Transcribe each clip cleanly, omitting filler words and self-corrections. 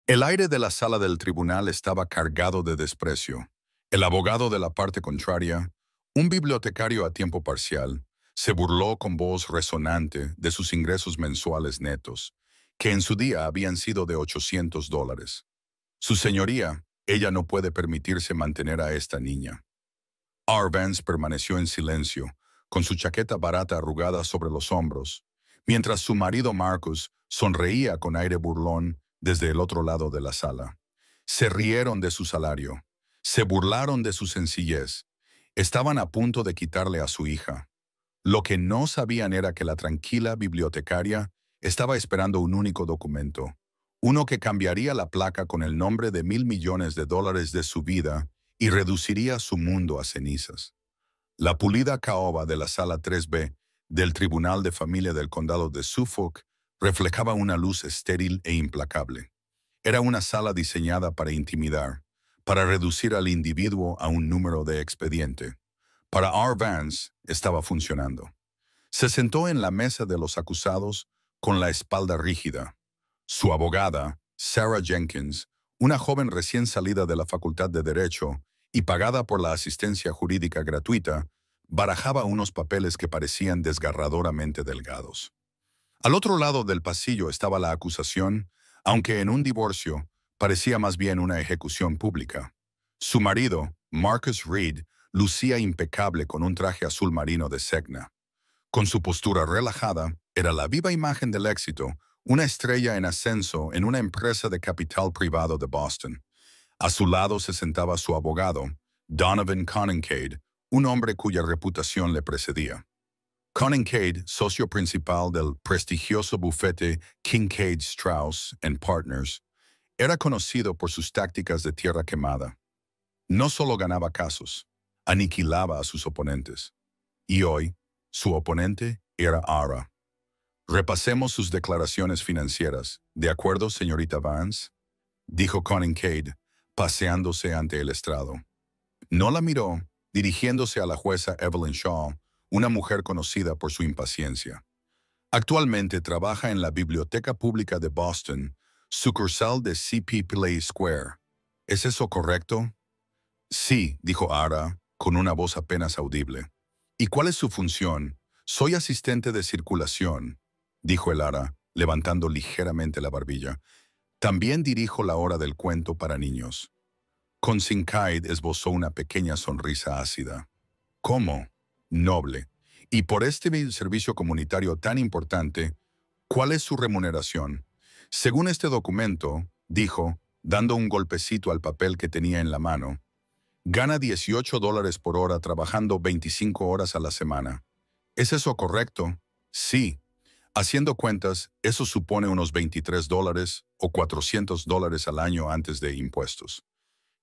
El aire de la sala del tribunal estaba cargado de desprecio. El abogado de la parte contraria, un bibliotecario a tiempo parcial, se burló con voz resonante de sus ingresos mensuales netos, que en su día habían sido de $800. Su señoría, ella no puede permitirse mantener a esta niña. R. Vance permaneció en silencio, con su chaqueta barata arrugada sobre los hombros, mientras su marido Marcus sonreía con aire burlón desde el otro lado de la sala. Se rieron de su salario, se burlaron de su sencillez. Estaban a punto de quitarle a su hija. Lo que no sabían era que la tranquila bibliotecaria estaba esperando un único documento, uno que cambiaría la placa con el nombre de $1.000.000.000 de su vida y reduciría su mundo a cenizas. La pulida caoba de la sala 3B del Tribunal de Familia del Condado de Suffolk reflejaba una luz estéril e implacable. Era una sala diseñada para intimidar, para reducir al individuo a un número de expediente. Para R. Vance estaba funcionando. Se sentó en la mesa de los acusados con la espalda rígida. Su abogada, Sarah Jenkins, una joven recién salida de la Facultad de Derecho y pagada por la asistencia jurídica gratuita, barajaba unos papeles que parecían desgarradoramente delgados. Al otro lado del pasillo estaba la acusación, aunque en un divorcio parecía más bien una ejecución pública. Su marido, Marcus Reed, lucía impecable con un traje azul marino de Cigna. Con su postura relajada, era la viva imagen del éxito, una estrella en ascenso en una empresa de capital privado de Boston. A su lado se sentaba su abogado, Donovan Conincade, un hombre cuya reputación le precedía. Conincade, socio principal del prestigioso bufete Kincaid Strauss and Partners, era conocido por sus tácticas de tierra quemada. No solo ganaba casos, aniquilaba a sus oponentes. Y hoy, su oponente era Ara. Repasemos sus declaraciones financieras. ¿De acuerdo, señorita Vance?, dijo Conincade, paseándose ante el estrado. No la miró, dirigiéndose a la jueza Evelyn Shaw, una mujer conocida por su impaciencia. Actualmente trabaja en la Biblioteca Pública de Boston, sucursal de C.P. Pillay Square. ¿Es eso correcto? Sí, dijo Ara, con una voz apenas audible. ¿Y cuál es su función? Soy asistente de circulación, dijo el Ara, levantando ligeramente la barbilla. También dirijo la hora del cuento para niños. Conincade esbozó una pequeña sonrisa ácida. ¿Cómo? Noble. Y por este servicio comunitario tan importante, ¿cuál es su remuneración? Según este documento, dijo, dando un golpecito al papel que tenía en la mano, gana $18 por hora trabajando 25 horas a la semana. ¿Es eso correcto? Sí. Haciendo cuentas, eso supone unos $23 o $400 al año antes de impuestos.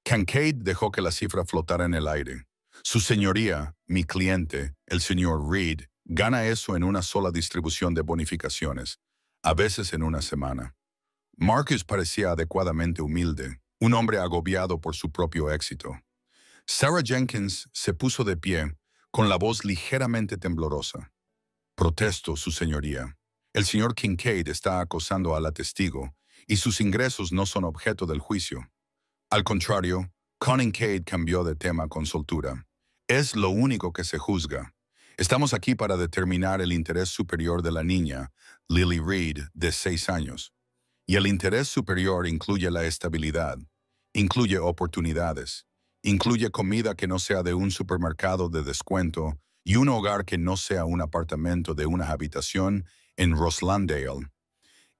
Kincaid dejó que la cifra flotara en el aire. Su señoría, mi cliente, el señor Reed, gana eso en una sola distribución de bonificaciones, a veces en una semana. Marcus parecía adecuadamente humilde, un hombre agobiado por su propio éxito. Sarah Jenkins se puso de pie, con la voz ligeramente temblorosa. Protesto, su señoría. El señor Kincaid está acosando a la testigo, y sus ingresos no son objeto del juicio. Al contrario, Conincade cambió de tema con soltura. Es lo único que se juzga. Estamos aquí para determinar el interés superior de la niña, Lily Reed, de 6 años. Y el interés superior incluye la estabilidad, incluye oportunidades, incluye comida que no sea de un supermercado de descuento y un hogar que no sea un apartamento de una habitación en Rosslandale.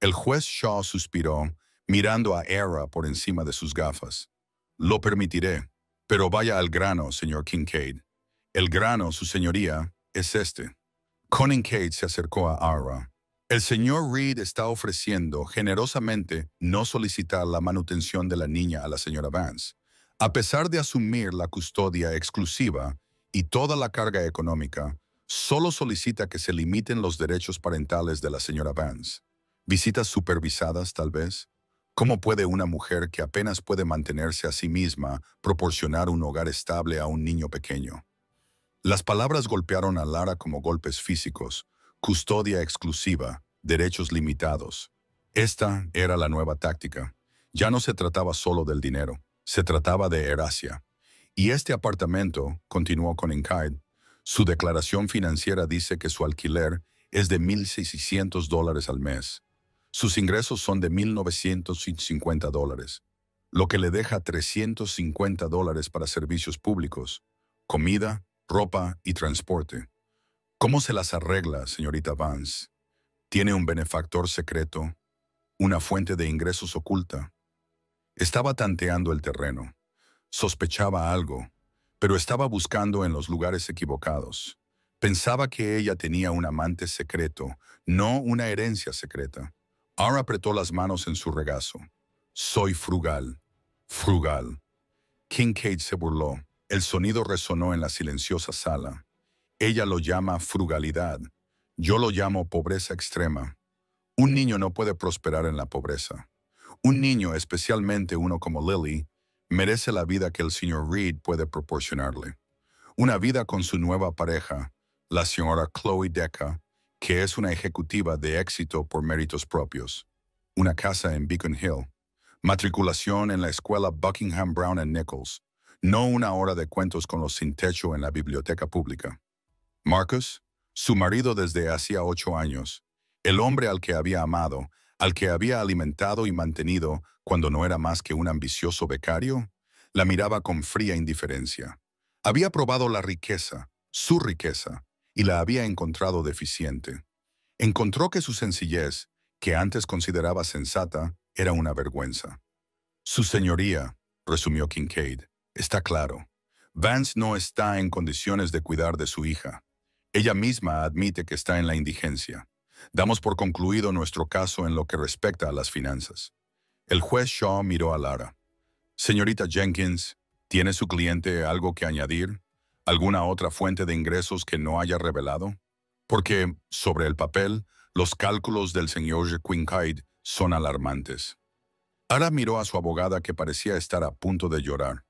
El juez Shaw suspiró, mirando a Era por encima de sus gafas. Lo permitiré, pero vaya al grano, señor Kincaid. El grano, su señoría, es este. Conincade se acercó a Ara. El señor Reed está ofreciendo generosamente no solicitar la manutención de la niña a la señora Vance, a pesar de asumir la custodia exclusiva y toda la carga económica. Solo solicita que se limiten los derechos parentales de la señora Vance. ¿Visitas supervisadas, tal vez? ¿Cómo puede una mujer que apenas puede mantenerse a sí misma proporcionar un hogar estable a un niño pequeño? Las palabras golpearon a Lara como golpes físicos, custodia exclusiva, derechos limitados. Esta era la nueva táctica. Ya no se trataba solo del dinero, se trataba de Erasia. Y este apartamento, continuó con Kincaid, su declaración financiera dice que su alquiler es de $1,600 al mes. Sus ingresos son de $1,950, lo que le deja $350 para servicios públicos, comida, ropa y transporte. ¿Cómo se las arregla, señorita Vance? ¿Tiene un benefactor secreto? ¿Una fuente de ingresos oculta? Estaba tanteando el terreno. Sospechaba algo, pero estaba buscando en los lugares equivocados. Pensaba que ella tenía un amante secreto, no una herencia secreta. Ara apretó las manos en su regazo. Soy frugal. Frugal. Kincaid se burló. El sonido resonó en la silenciosa sala. Ella lo llama frugalidad. Yo lo llamo pobreza extrema. Un niño no puede prosperar en la pobreza. Un niño, especialmente uno como Lily, merece la vida que el señor Reed puede proporcionarle. Una vida con su nueva pareja, la señora Chloe Decca, que es una ejecutiva de éxito por méritos propios. Una casa en Beacon Hill. Matriculación en la escuela Buckingham Brown and Nichols. No una hora de cuentos con los sin techo en la biblioteca pública. Marcus, su marido desde hacía 8 años, el hombre al que había amado, al que había alimentado y mantenido cuando no era más que un ambicioso becario, la miraba con fría indiferencia. Había probado la riqueza, su riqueza, y la había encontrado deficiente. Encontró que su sencillez, que antes consideraba sensata, era una vergüenza. Su señoría, resumió Kincaid, está claro. Vance no está en condiciones de cuidar de su hija. Ella misma admite que está en la indigencia. Damos por concluido nuestro caso en lo que respecta a las finanzas. El juez Shaw miró a Lara. Señorita Jenkins, ¿tiene su cliente algo que añadir? ¿Alguna otra fuente de ingresos que no haya revelado? Porque, sobre el papel, los cálculos del señor Kincaid son alarmantes. Lara miró a su abogada que parecía estar a punto de llorar.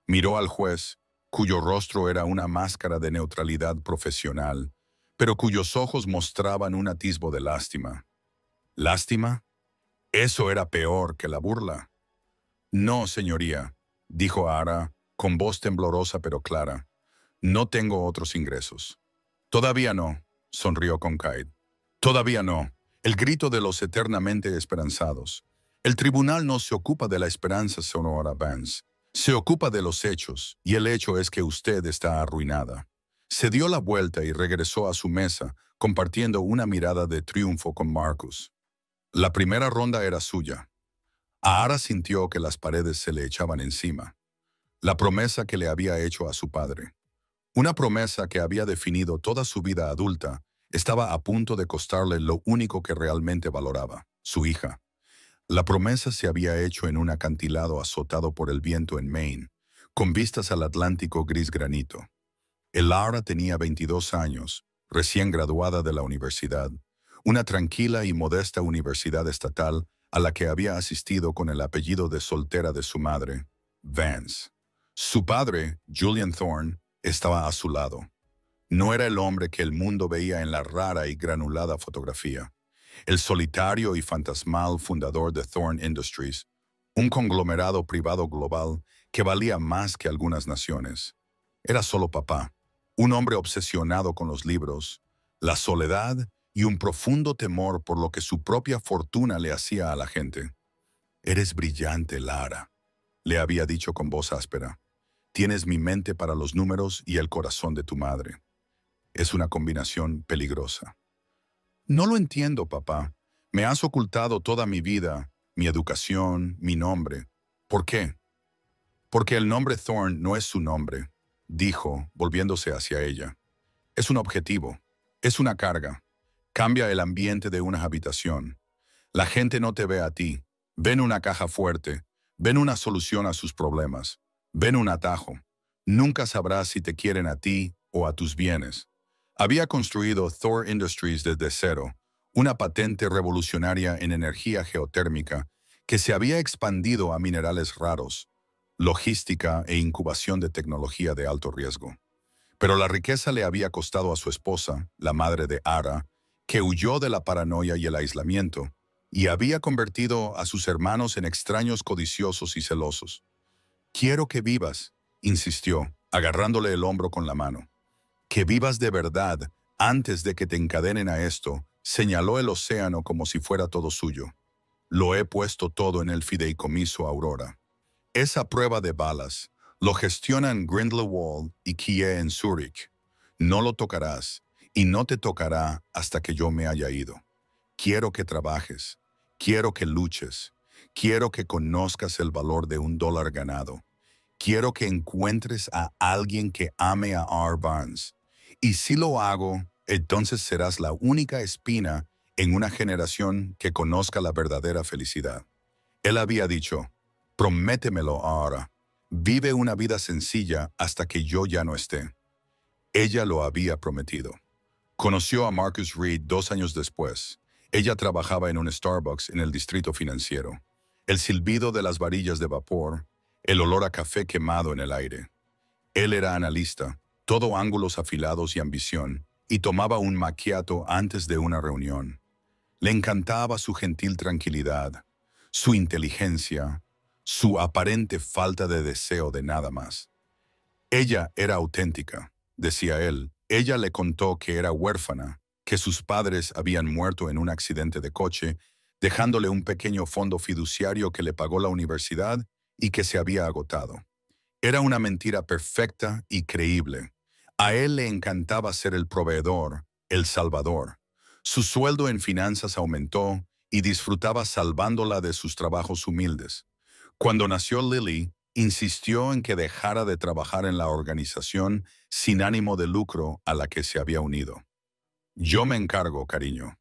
Miró al juez, cuyo rostro era una máscara de neutralidad profesional, pero cuyos ojos mostraban un atisbo de lástima. ¿Lástima? Eso era peor que la burla. No, señoría, dijo Ara, con voz temblorosa pero clara. No tengo otros ingresos. Todavía no, sonrió Kincaid. Todavía no. El grito de los eternamente esperanzados. El tribunal no se ocupa de la esperanza, señora Vance. Se ocupa de los hechos, y el hecho es que usted está arruinada. Se dio la vuelta y regresó a su mesa, compartiendo una mirada de triunfo con Marcus. La primera ronda era suya. Ara sintió que las paredes se le echaban encima. La promesa que le había hecho a su padre. Una promesa que había definido toda su vida adulta, estaba a punto de costarle lo único que realmente valoraba, su hija. La promesa se había hecho en un acantilado azotado por el viento en Maine, con vistas al Atlántico gris granito. Lara tenía 22 años, recién graduada de la universidad, una tranquila y modesta universidad estatal a la que había asistido con el apellido de soltera de su madre, Vance. Su padre, Julian Thorne, estaba a su lado. No era el hombre que el mundo veía en la rara y granulada fotografía. El solitario y fantasmal fundador de Thorne Industries, un conglomerado privado global que valía más que algunas naciones. Era solo papá, un hombre obsesionado con los libros, la soledad y un profundo temor por lo que su propia fortuna le hacía a la gente. «Eres brillante, Lara», le había dicho con voz áspera. «Tienes mi mente para los números y el corazón de tu madre. Es una combinación peligrosa». «No lo entiendo, papá. Me has ocultado toda mi vida, mi educación, mi nombre. ¿Por qué?» «Porque el nombre Thorne no es su nombre», dijo, volviéndose hacia ella. «Es un objetivo. Es una carga. Cambia el ambiente de una habitación. La gente no te ve a ti. Ven una caja fuerte. Ven una solución a sus problemas. Ven un atajo. Nunca sabrás si te quieren a ti o a tus bienes». Había construido Thor Industries desde cero, una patente revolucionaria en energía geotérmica que se había expandido a minerales raros, logística e incubación de tecnología de alto riesgo. Pero la riqueza le había costado a su esposa, la madre de Ara, que huyó de la paranoia y el aislamiento, y había convertido a sus hermanos en extraños codiciosos y celosos. «Quiero que vivas», insistió, agarrándole el hombro con la mano. «Que vivas de verdad antes de que te encadenen a esto», señaló el océano como si fuera todo suyo. «Lo he puesto todo en el fideicomiso Aurora. Esa prueba de balas lo gestionan Grindelwald y Kie en Zúrich. No lo tocarás y no te tocará hasta que yo me haya ido. Quiero que trabajes, quiero que luches, quiero que conozcas el valor de $1 ganado. Quiero que encuentres a alguien que ame a R. Barnes. Y si lo hago, entonces serás la única espina en una generación que conozca la verdadera felicidad». Él había dicho: «Prométemelo ahora. Vive una vida sencilla hasta que yo ya no esté». Ella lo había prometido. Conoció a Marcus Reed 2 años después. Ella trabajaba en un Starbucks en el distrito financiero. El silbido de las varillas de vapor, el olor a café quemado en el aire. Él era analista, todo ángulos afilados y ambición, y tomaba un macchiato antes de una reunión. Le encantaba su gentil tranquilidad, su inteligencia, su aparente falta de deseo de nada más. Ella era auténtica, decía él. Ella le contó que era huérfana, que sus padres habían muerto en un accidente de coche, dejándole un pequeño fondo fiduciario que le pagó la universidad y que se había agotado. Era una mentira perfecta y creíble. A él le encantaba ser el proveedor, el salvador. Su sueldo en finanzas aumentó y disfrutaba salvándola de sus trabajos humildes. Cuando nació Lily, insistió en que dejara de trabajar en la organización sin ánimo de lucro a la que se había unido. «Yo me encargo, cariño.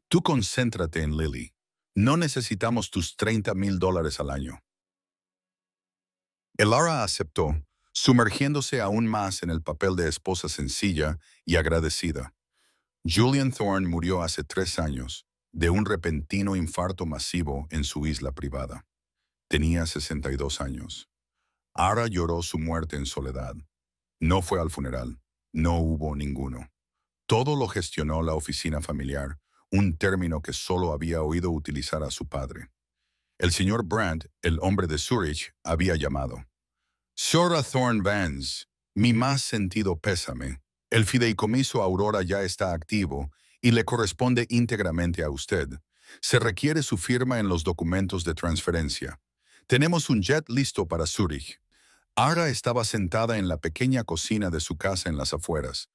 Tú concéntrate en Lily. No necesitamos tus $30,000 al año». Elara aceptó, sumergiéndose aún más en el papel de esposa sencilla y agradecida. Julian Thorne murió hace 3 años, de un repentino infarto masivo en su isla privada. Tenía 62 años. Ara lloró su muerte en soledad. No fue al funeral. No hubo ninguno. Todo lo gestionó la oficina familiar, un término que solo había oído utilizar a su padre. El señor Brandt, el hombre de Zurich, había llamado. «Sora Thorne Vance, mi más sentido pésame. El fideicomiso Aurora ya está activo y le corresponde íntegramente a usted. Se requiere su firma en los documentos de transferencia. Tenemos un jet listo para Zúrich». Ara estaba sentada en la pequeña cocina de su casa en las afueras.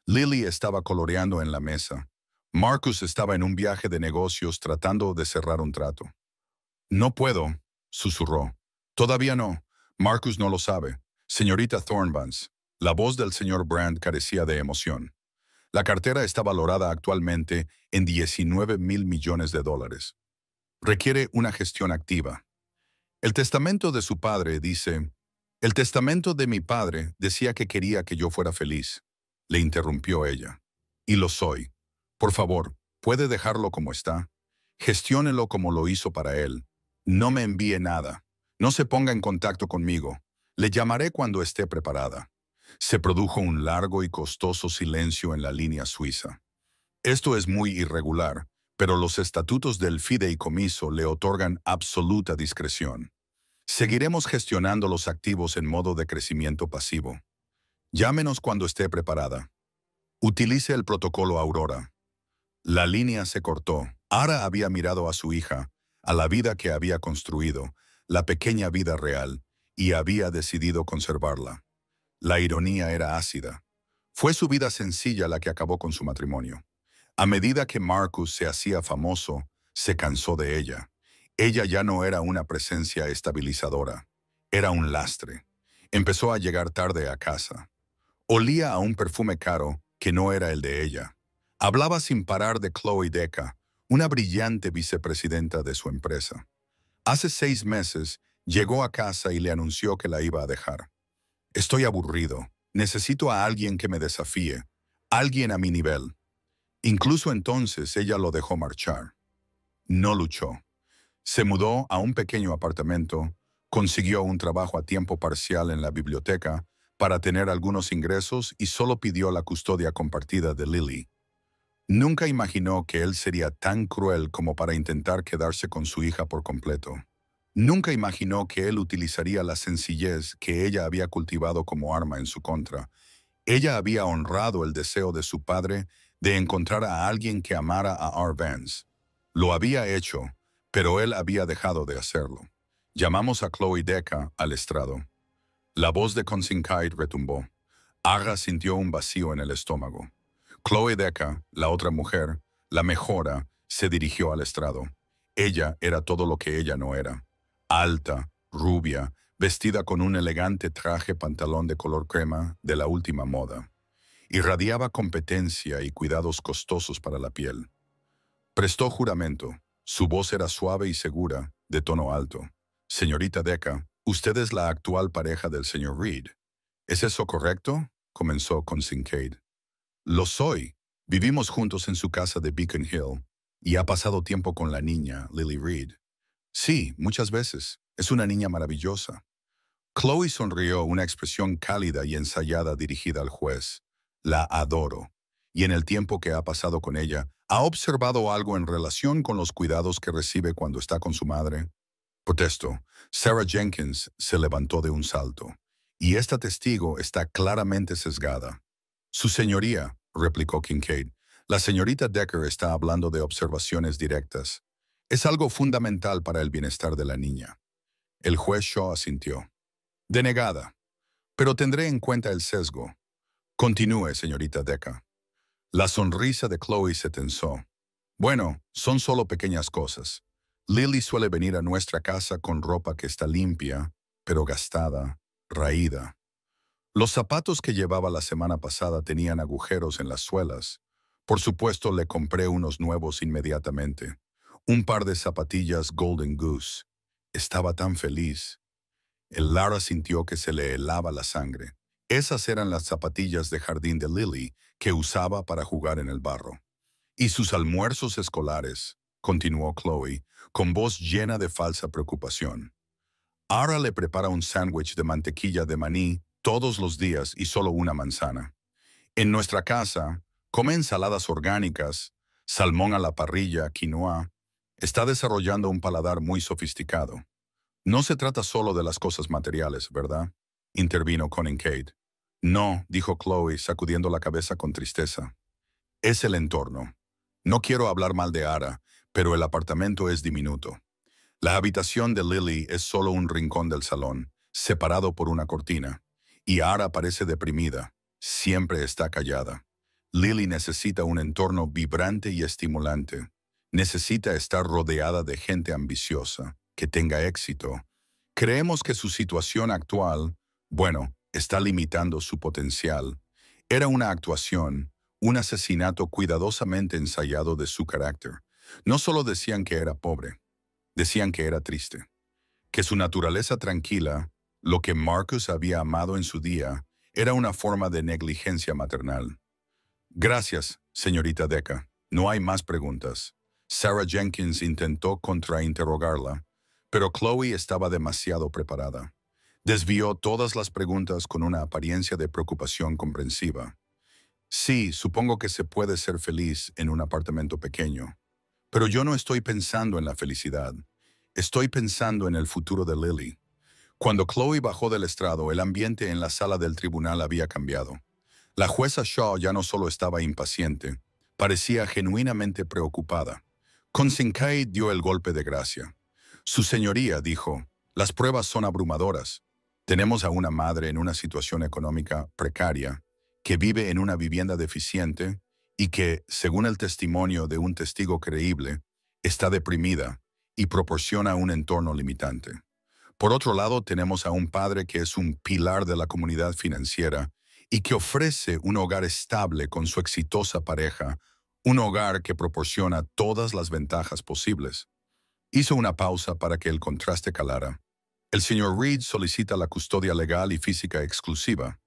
Lily estaba coloreando en la mesa. Marcus estaba en un viaje de negocios tratando de cerrar un trato. «No puedo», susurró. «Todavía no. Marcus no lo sabe. Señorita Thornvance». La voz del señor Brandt carecía de emoción. «La cartera está valorada actualmente en $19,000 millones. Requiere una gestión activa. El testamento de su padre dice...» «El testamento de mi padre decía que quería que yo fuera feliz», le interrumpió ella. «Y lo soy. Por favor, ¿puede dejarlo como está? Gestiónelo como lo hizo para él. No me envíe nada. No se ponga en contacto conmigo. Le llamaré cuando esté preparada». Se produjo un largo y costoso silencio en la línea suiza. «Esto es muy irregular, pero los estatutos del fideicomiso le otorgan absoluta discreción. Seguiremos gestionando los activos en modo de crecimiento pasivo. Llámenos cuando esté preparada. Utilice el protocolo Aurora». La línea se cortó. Ara había mirado a su hija, a la vida que había construido, la pequeña vida real, y había decidido conservarla. La ironía era ácida. Fue su vida sencilla la que acabó con su matrimonio. A medida que Marcus se hacía famoso, se cansó de ella. Ella ya no era una presencia estabilizadora. Era un lastre. Empezó a llegar tarde a casa. Olía a un perfume caro que no era el de ella. Hablaba sin parar de Chloe Deca, una brillante vicepresidenta de su empresa. Hace 6 meses llegó a casa y le anunció que la iba a dejar. «Estoy aburrido. Necesito a alguien que me desafíe. Alguien a mi nivel». Incluso entonces ella lo dejó marchar. No luchó. Se mudó a un pequeño apartamento, consiguió un trabajo a tiempo parcial en la biblioteca para tener algunos ingresos y solo pidió la custodia compartida de Lily. Nunca imaginó que él sería tan cruel como para intentar quedarse con su hija por completo. Nunca imaginó que él utilizaría la sencillez que ella había cultivado como arma en su contra. Ella había honrado el deseo de su padre de encontrar a alguien que amara a R. Vance. Lo había hecho, pero él había dejado de hacerlo. Llamamos a Chloe Deca al estrado. La voz de Consinkaid retumbó. Aga sintió un vacío en el estómago. Chloe Deca, la otra mujer, la mejora, se dirigió al estrado. Ella era todo lo que ella no era. Alta, rubia, vestida con un elegante traje pantalón de color crema de la última moda. Irradiaba competencia y cuidados costosos para la piel. Prestó juramento. Su voz era suave y segura, de tono alto. Señorita Deca, usted es la actual pareja del señor Reed. ¿Es eso correcto? Comenzó con Kincaid. Lo soy. Vivimos juntos en su casa de Beacon Hill y ha pasado tiempo con la niña, Lily Reed. Sí, muchas veces. Es una niña maravillosa. Chloe sonrió, una expresión cálida y ensayada dirigida al juez. La adoro. Y en el tiempo que ha pasado con ella, ¿ha observado algo en relación con los cuidados que recibe cuando está con su madre? Protesto. Sarah Jenkins se levantó de un salto. Y esta testigo está claramente sesgada. Su señoría, replicó Kincaid, la señorita Decker está hablando de observaciones directas. Es algo fundamental para el bienestar de la niña. El juez Shaw asintió. Denegada. Pero tendré en cuenta el sesgo. Continúe, señorita Decker. La sonrisa de Chloe se tensó. Bueno, son solo pequeñas cosas. Lily suele venir a nuestra casa con ropa que está limpia, pero gastada, raída. Los zapatos que llevaba la semana pasada tenían agujeros en las suelas. Por supuesto, le compré unos nuevos inmediatamente. Un par de zapatillas Golden Goose. Estaba tan feliz. El Lara sintió que se le helaba la sangre. Esas eran las zapatillas de jardín de Lily que usaba para jugar en el barro. Y sus almuerzos escolares, continuó Chloe, con voz llena de falsa preocupación. Ara le prepara un sándwich de mantequilla de maní todos los días y solo una manzana. En nuestra casa, come ensaladas orgánicas, salmón a la parrilla, quinoa. Está desarrollando un paladar muy sofisticado. No se trata solo de las cosas materiales, ¿verdad? Intervino Kincaid. No, dijo Chloe, sacudiendo la cabeza con tristeza. Es el entorno. No quiero hablar mal de Ara, pero el apartamento es diminuto. La habitación de Lily es solo un rincón del salón, separado por una cortina. Y Ara parece deprimida. Siempre está callada. Lily necesita un entorno vibrante y estimulante. Necesita estar rodeada de gente ambiciosa, que tenga éxito. Creemos que su situación actual, bueno, está limitando su potencial. Era una actuación, un asesinato cuidadosamente ensayado de su carácter. No solo decían que era pobre, decían que era triste. Que su naturaleza tranquila, lo que Marcus había amado en su día, era una forma de negligencia maternal. Gracias, señorita Deca. No hay más preguntas. Sarah Jenkins intentó contrainterrogarla, pero Chloe estaba demasiado preparada. Desvió todas las preguntas con una apariencia de preocupación comprensiva. Sí, supongo que se puede ser feliz en un apartamento pequeño. Pero yo no estoy pensando en la felicidad. Estoy pensando en el futuro de Lily. Cuando Chloe bajó del estrado, el ambiente en la sala del tribunal había cambiado. La jueza Shaw ya no solo estaba impaciente, parecía genuinamente preocupada. Kincaid dio el golpe de gracia. Su señoría dijo, las pruebas son abrumadoras. Tenemos a una madre en una situación económica precaria, que vive en una vivienda deficiente y que, según el testimonio de un testigo creíble, está deprimida y proporciona un entorno limitante. Por otro lado, tenemos a un padre que es un pilar de la comunidad financiera y que ofrece un hogar estable con su exitosa pareja, un hogar que proporciona todas las ventajas posibles. Hizo una pausa para que el contraste calara. El señor Reed solicita la custodia legal y física exclusiva.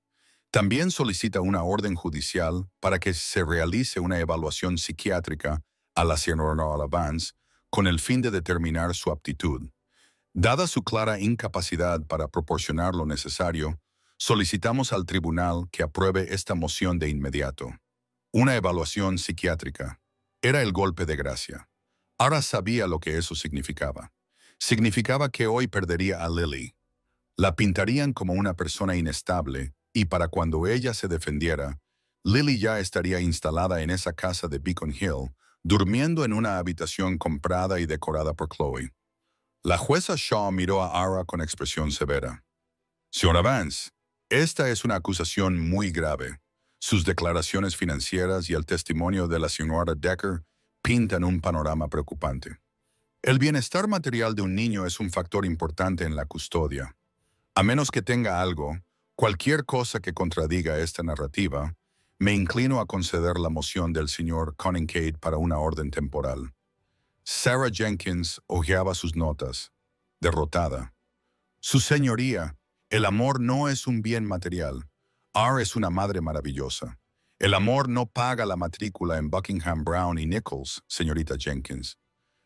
También solicita una orden judicial para que se realice una evaluación psiquiátrica a la señora Vance con el fin de determinar su aptitud. Dada su clara incapacidad para proporcionar lo necesario, solicitamos al tribunal que apruebe esta moción de inmediato. Una evaluación psiquiátrica. Era el golpe de gracia. Ara sabía lo que eso significaba. Significaba que hoy perdería a Lily. La pintarían como una persona inestable y para cuando ella se defendiera, Lily ya estaría instalada en esa casa de Beacon Hill, durmiendo en una habitación comprada y decorada por Chloe. La jueza Shaw miró a Ara con expresión severa. Señora Vance, esta es una acusación muy grave. Sus declaraciones financieras y el testimonio de la señora Decker pintan un panorama preocupante. El bienestar material de un niño es un factor importante en la custodia. A menos que tenga algo, cualquier cosa que contradiga esta narrativa, me inclino a conceder la moción del señor Conningcade para una orden temporal. Sarah Jenkins hojeaba sus notas, derrotada. Su señoría, el amor no es un bien material. R es una madre maravillosa. El amor no paga la matrícula en Buckingham Brown y Nichols, señorita Jenkins.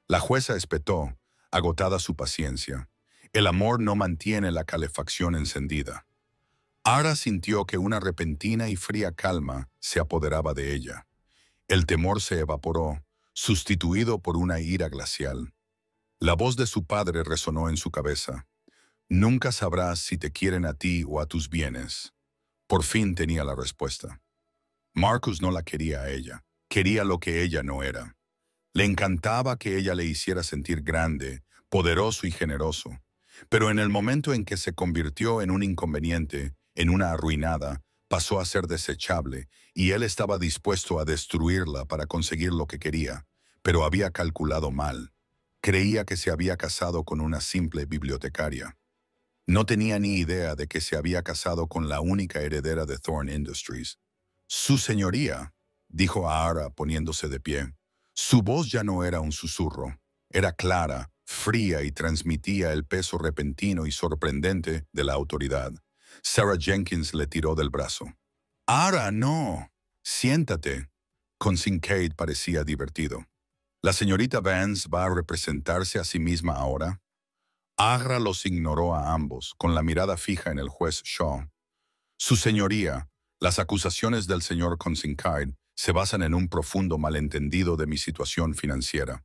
La jueza espetó, agotada su paciencia. El amor no mantiene la calefacción encendida. Ara sintió que una repentina y fría calma se apoderaba de ella. El temor se evaporó, sustituido por una ira glacial. La voz de su padre resonó en su cabeza. Nunca sabrás si te quieren a ti o a tus bienes. Por fin tenía la respuesta. Marcus no la quería a ella. Quería lo que ella no era. Le encantaba que ella le hiciera sentir grande, poderoso y generoso. Pero en el momento en que se convirtió en un inconveniente, en una arruinada, pasó a ser desechable, y él estaba dispuesto a destruirla para conseguir lo que quería, pero había calculado mal. Creía que se había casado con una simple bibliotecaria. No tenía ni idea de que se había casado con la única heredera de Thorne Industries. «Su señoría», dijo a Ara poniéndose de pie. Su voz ya no era un susurro. Era clara, fría y transmitía el peso repentino y sorprendente de la autoridad. Sarah Jenkins le tiró del brazo. «Ara, no. Siéntate». Conningcade parecía divertido. «¿La señorita Vance va a representarse a sí misma ahora?» Ara los ignoró a ambos, con la mirada fija en el juez Shaw. «Su señoría, las acusaciones del señor Conningcade se basan en un profundo malentendido de mi situación financiera.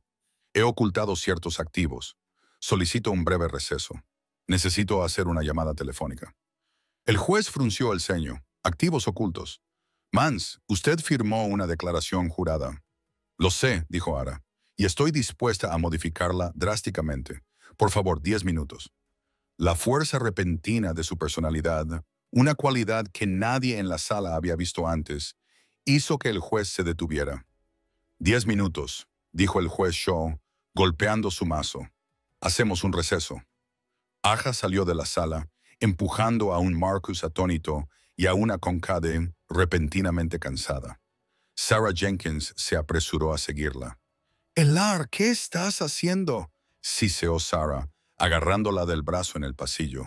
He ocultado ciertos activos. Solicito un breve receso. Necesito hacer una llamada telefónica». El juez frunció el ceño. «Activos ocultos. Mans, usted firmó una declaración jurada». «Lo sé», dijo Ara, «y estoy dispuesta a modificarla drásticamente. Por favor, 10 minutos». La fuerza repentina de su personalidad, una cualidad que nadie en la sala había visto antes, hizo que el juez se detuviera. 10 minutos, dijo el juez Shaw, golpeando su mazo. «Hacemos un receso». Aja salió de la sala, empujando a un Marcus atónito y a una Concade repentinamente cansada. Sarah Jenkins se apresuró a seguirla. «Elar, ¿qué estás haciendo?», siseó Sarah, agarrándola del brazo en el pasillo.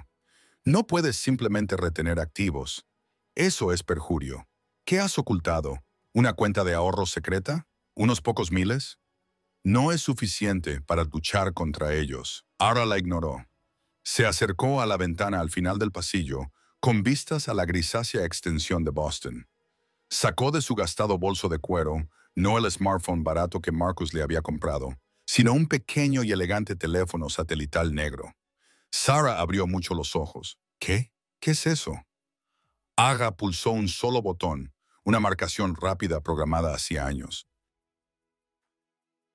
«No puedes simplemente retener activos. Eso es perjurio. ¿Qué has ocultado? ¿Una cuenta de ahorros secreta? ¿Unos pocos miles?» No es suficiente para luchar contra ellos. Ara la ignoró. Se acercó a la ventana al final del pasillo, con vistas a la grisácea extensión de Boston. Sacó de su gastado bolso de cuero, no el smartphone barato que Marcus le había comprado, sino un pequeño y elegante teléfono satelital negro. Sarah abrió mucho los ojos. «¿Qué? ¿Qué es eso?» Aga pulsó un solo botón, una marcación rápida programada hacía años.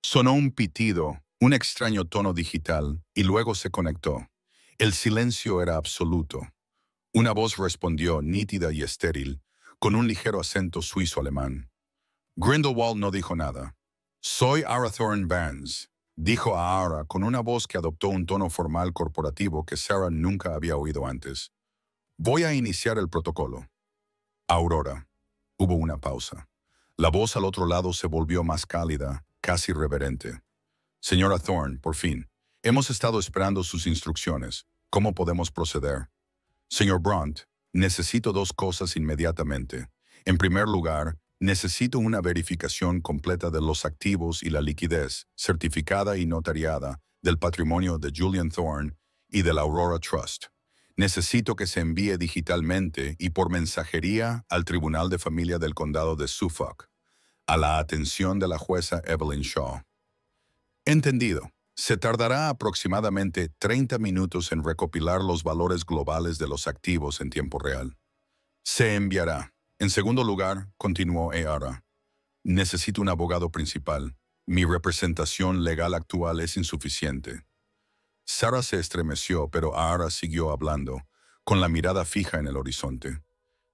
Sonó un pitido, un extraño tono digital, y luego se conectó. El silencio era absoluto. Una voz respondió, nítida y estéril, con un ligero acento suizo-alemán. Grindelwald no dijo nada. «Soy Ara Thorne Vance», dijo a Ara con una voz que adoptó un tono formal corporativo que Sarah nunca había oído antes. «Voy a iniciar el protocolo». «Aurora». Hubo una pausa. La voz al otro lado se volvió más cálida, casi reverente. «Señora Thorne, por fin. Hemos estado esperando sus instrucciones. ¿Cómo podemos proceder?» «Señor Brunt, necesito dos cosas inmediatamente. En primer lugar, necesito una verificación completa de los activos y la liquidez, certificada y notariada, del patrimonio de Julian Thorne y del Aurora Trust. Necesito que se envíe digitalmente y por mensajería al Tribunal de Familia del Condado de Suffolk. a la atención de la jueza Evelyn Shaw. Entendido. Se tardará aproximadamente 30 minutos en recopilar los valores globales de los activos en tiempo real. Se enviará. En segundo lugar, continuó Eara, necesito un abogado principal. Mi representación legal actual es insuficiente. Sarah se estremeció, pero Eara siguió hablando, con la mirada fija en el horizonte.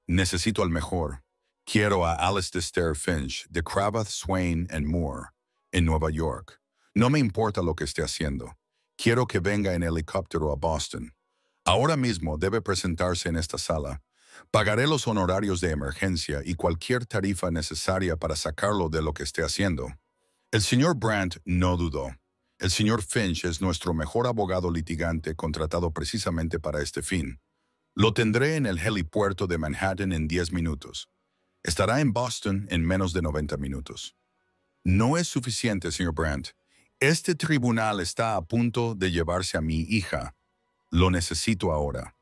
Necesito al mejor. Quiero a Alastair Finch, de Cravath, Swain Moore, en Nueva York. No me importa lo que esté haciendo. Quiero que venga en helicóptero a Boston. Ahora mismo debe presentarse en esta sala. Pagaré los honorarios de emergencia y cualquier tarifa necesaria para sacarlo de lo que esté haciendo. El señor Brandt no dudó. El señor Finch es nuestro mejor abogado litigante contratado precisamente para este fin. Lo tendré en el helipuerto de Manhattan en 10 minutos. Estará en Boston en menos de 90 minutos. No es suficiente, señor Brandt. Este tribunal está a punto de llevarse a mi hija. Lo necesito ahora.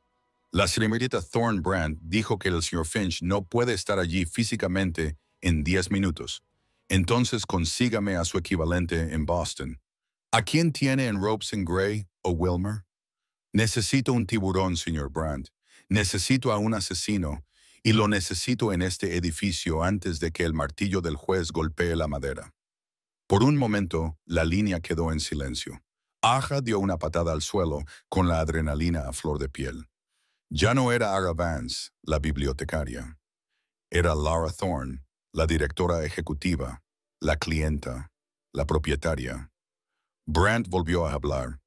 La señorita Thorne Brandt dijo que el señor Finch no puede estar allí físicamente en 10 minutos. Entonces consígame a su equivalente en Boston. ¿A quién tiene en Ropes and Gray o Wilmer? Necesito un tiburón, señor Brandt. Necesito a un asesino, y lo necesito en este edificio antes de que el martillo del juez golpee la madera. Por un momento, la línea quedó en silencio. Aja dio una patada al suelo, con la adrenalina a flor de piel. Ya no era Ara Vance, la bibliotecaria. Era Laura Thorne, la directora ejecutiva, la clienta, la propietaria. Brandt volvió a hablar.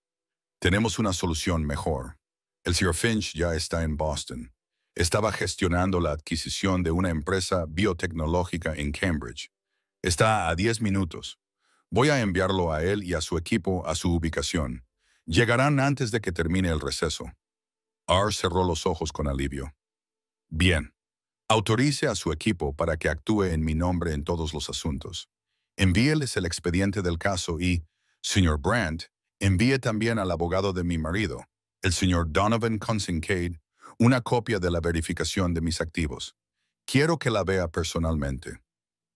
Tenemos una solución mejor. El Sr. Finch ya está en Boston. Estaba gestionando la adquisición de una empresa biotecnológica en Cambridge. Está a 10 minutos. Voy a enviarlo a él y a su equipo a su ubicación. Llegarán antes de que termine el receso. R cerró los ojos con alivio. Bien. Autorice a su equipo para que actúe en mi nombre en todos los asuntos. Envíeles el expediente del caso y, señor Brandt, envíe también al abogado de mi marido, el señor Donovan Kincaid, una copia de la verificación de mis activos. Quiero que la vea personalmente.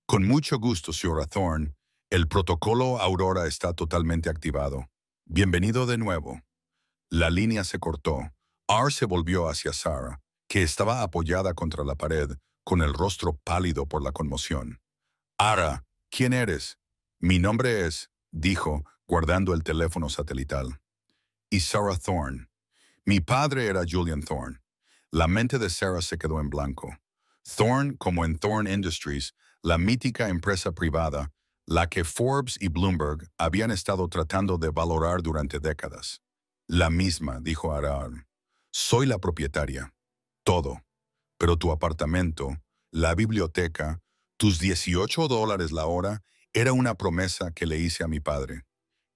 Con mucho gusto, señora Thorne. El protocolo Aurora está totalmente activado. Bienvenido de nuevo. La línea se cortó. R se volvió hacia Sarah, que estaba apoyada contra la pared, con el rostro pálido por la conmoción. Ara, ¿quién eres? Mi nombre es, dijo, guardando el teléfono satelital. Y Sarah Thorne. Mi padre era Julian Thorne. La mente de Sarah se quedó en blanco. Thorne, como en Thorne Industries, la mítica empresa privada, la que Forbes y Bloomberg habían estado tratando de valorar durante décadas. La misma, dijo Arar. Soy la propietaria. Todo. Pero tu apartamento, la biblioteca, tus $18 la hora, era una promesa que le hice a mi padre.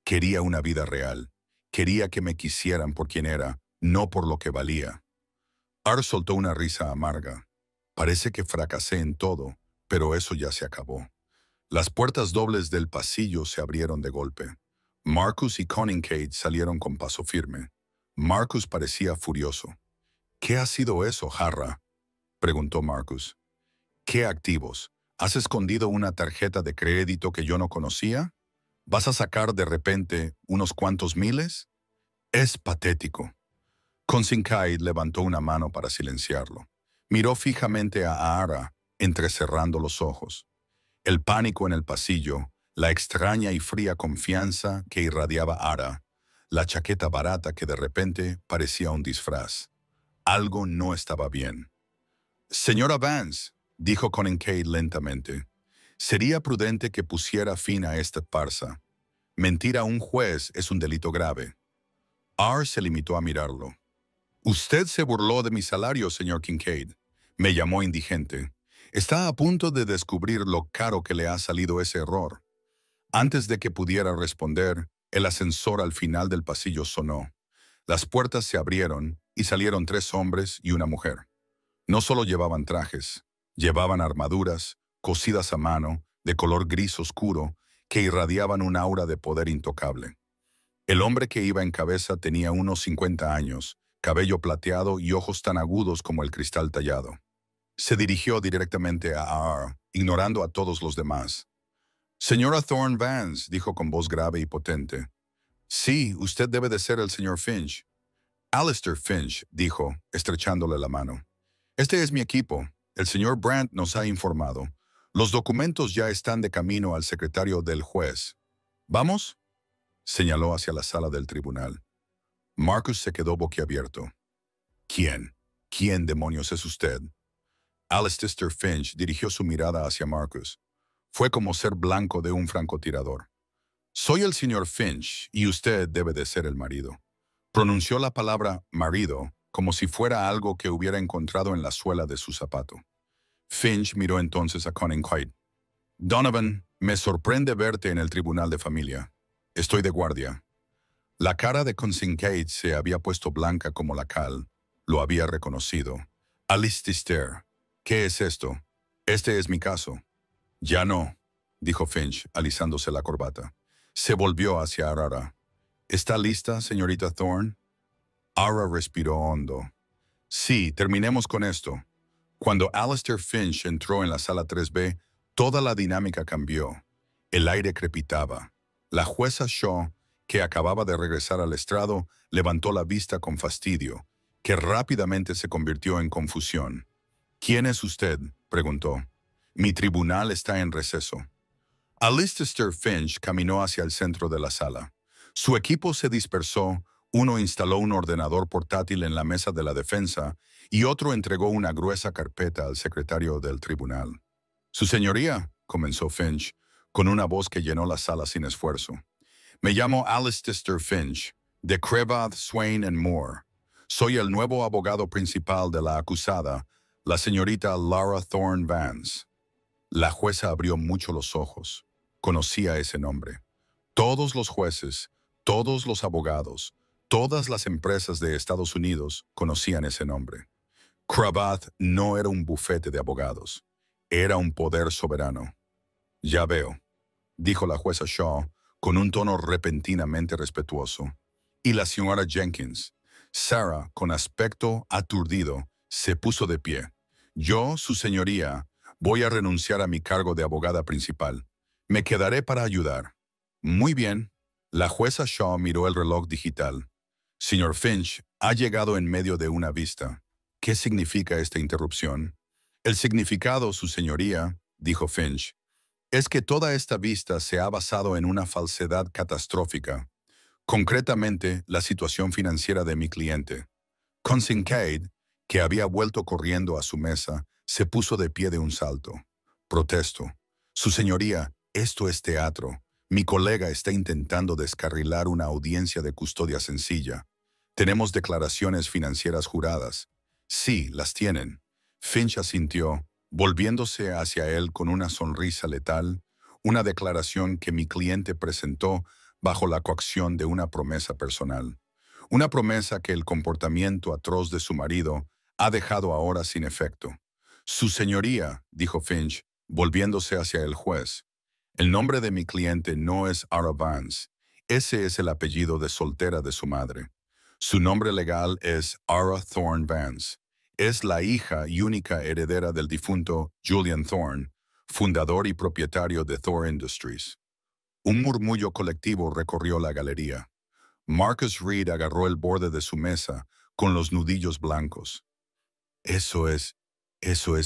Quería una vida real. Quería que me quisieran por quien era, no por lo que valía. Ar soltó una risa amarga. Parece que fracasé en todo, pero eso ya se acabó. Las puertas dobles del pasillo se abrieron de golpe. Marcus y Kincaid salieron con paso firme. Marcus parecía furioso. ¿Qué ha sido eso, jarra?, preguntó Marcus. ¿Qué activos? ¿Has escondido una tarjeta de crédito que yo no conocía? ¿Vas a sacar de repente unos cuantos miles? Es patético. Kincaid levantó una mano para silenciarlo. Miró fijamente a Ara, entrecerrando los ojos. El pánico en el pasillo, la extraña y fría confianza que irradiaba Ara, la chaqueta barata que de repente parecía un disfraz. Algo no estaba bien. Señora Vance, dijo Kincaid lentamente, sería prudente que pusiera fin a esta farsa. Mentir a un juez es un delito grave. R se limitó a mirarlo. Usted se burló de mi salario, señor Kincaid. Me llamó indigente. Está a punto de descubrir lo caro que le ha salido ese error. Antes de que pudiera responder, el ascensor al final del pasillo sonó. Las puertas se abrieron y salieron 3 hombres y una mujer. No solo llevaban trajes, llevaban armaduras, cosidas a mano, de color gris oscuro, que irradiaban un aura de poder intocable. El hombre que iba en cabeza tenía unos 50 años, cabello plateado y ojos tan agudos como el cristal tallado. Se dirigió directamente a R ignorando a todos los demás. «Señora Thorne Vance», dijo con voz grave y potente. «Sí, usted debe de ser el señor Finch». «Alistair Finch», dijo, estrechándole la mano. «Este es mi equipo. El señor Brandt nos ha informado. Los documentos ya están de camino al secretario del juez. ¿Vamos?», señaló hacia la sala del tribunal. Marcus se quedó boquiabierto. «¿Quién? ¿Quién demonios es usted?». Alistair Finch dirigió su mirada hacia Marcus. Fue como ser blanco de un francotirador. «Soy el señor Finch y usted debe de ser el marido». Pronunció la palabra marido como si fuera algo que hubiera encontrado en la suela de su zapato. Finch miró entonces a Cunningham. «Donovan, me sorprende verte en el tribunal de familia. Estoy de guardia». La cara de Cunningham se había puesto blanca como la cal. Lo había reconocido. «Alistair, ¿qué es esto? Este es mi caso». «Ya no», dijo Finch, alisándose la corbata. Se volvió hacia Arara. «¿Está lista, señorita Thorne?». Ara respiró hondo. «Sí, terminemos con esto». Cuando Alistair Finch entró en la sala 3B, toda la dinámica cambió. El aire crepitaba. La jueza Shaw, que acababa de regresar al estrado, levantó la vista con fastidio, que rápidamente se convirtió en confusión. «¿Quién es usted?», preguntó. «Mi tribunal está en receso». Alistair Finch caminó hacia el centro de la sala. Su equipo se dispersó, uno instaló un ordenador portátil en la mesa de la defensa y otro entregó una gruesa carpeta al secretario del tribunal. «Su señoría», comenzó Finch, con una voz que llenó la sala sin esfuerzo. «Me llamo Alistair Finch, de Cravath, Swain and Moore. Soy el nuevo abogado principal de la acusada, la señorita Lara Thorne Vance». La jueza abrió mucho los ojos. Conocía ese nombre. Todos los jueces, todos los abogados, todas las empresas de Estados Unidos conocían ese nombre. Cravath no era un bufete de abogados. Era un poder soberano. «Ya veo», dijo la jueza Shaw con un tono repentinamente respetuoso. Y la señora Jenkins. Sarah, con aspecto aturdido, se puso de pie. «Yo, su señoría, voy a renunciar a mi cargo de abogada principal. Me quedaré para ayudar». «Muy bien». La jueza Shaw miró el reloj digital. «Señor Finch, ha llegado en medio de una vista. ¿Qué significa esta interrupción?». «El significado, su señoría», dijo Finch, «es que toda esta vista se ha basado en una falsedad catastrófica. Concretamente, la situación financiera de mi cliente». Kincaid, que había vuelto corriendo a su mesa, se puso de pie de un salto. «Protesto. Su señoría, esto es teatro. Mi colega está intentando descarrilar una audiencia de custodia sencilla. Tenemos declaraciones financieras juradas». «Sí, las tienen». Finch asintió, volviéndose hacia él con una sonrisa letal, una declaración que mi cliente presentó bajo la coacción de una promesa personal. Una promesa que el comportamiento atroz de su marido ha dejado ahora sin efecto. «Su señoría», dijo Finch, volviéndose hacia el juez, «el nombre de mi cliente no es Ara Vance. Ese es el apellido de soltera de su madre. Su nombre legal es Ara Thorne Vance. Es la hija y única heredera del difunto Julian Thorne, fundador y propietario de Thor Industries». Un murmullo colectivo recorrió la galería. Marcus Reed agarró el borde de su mesa con los nudillos blancos. Eso es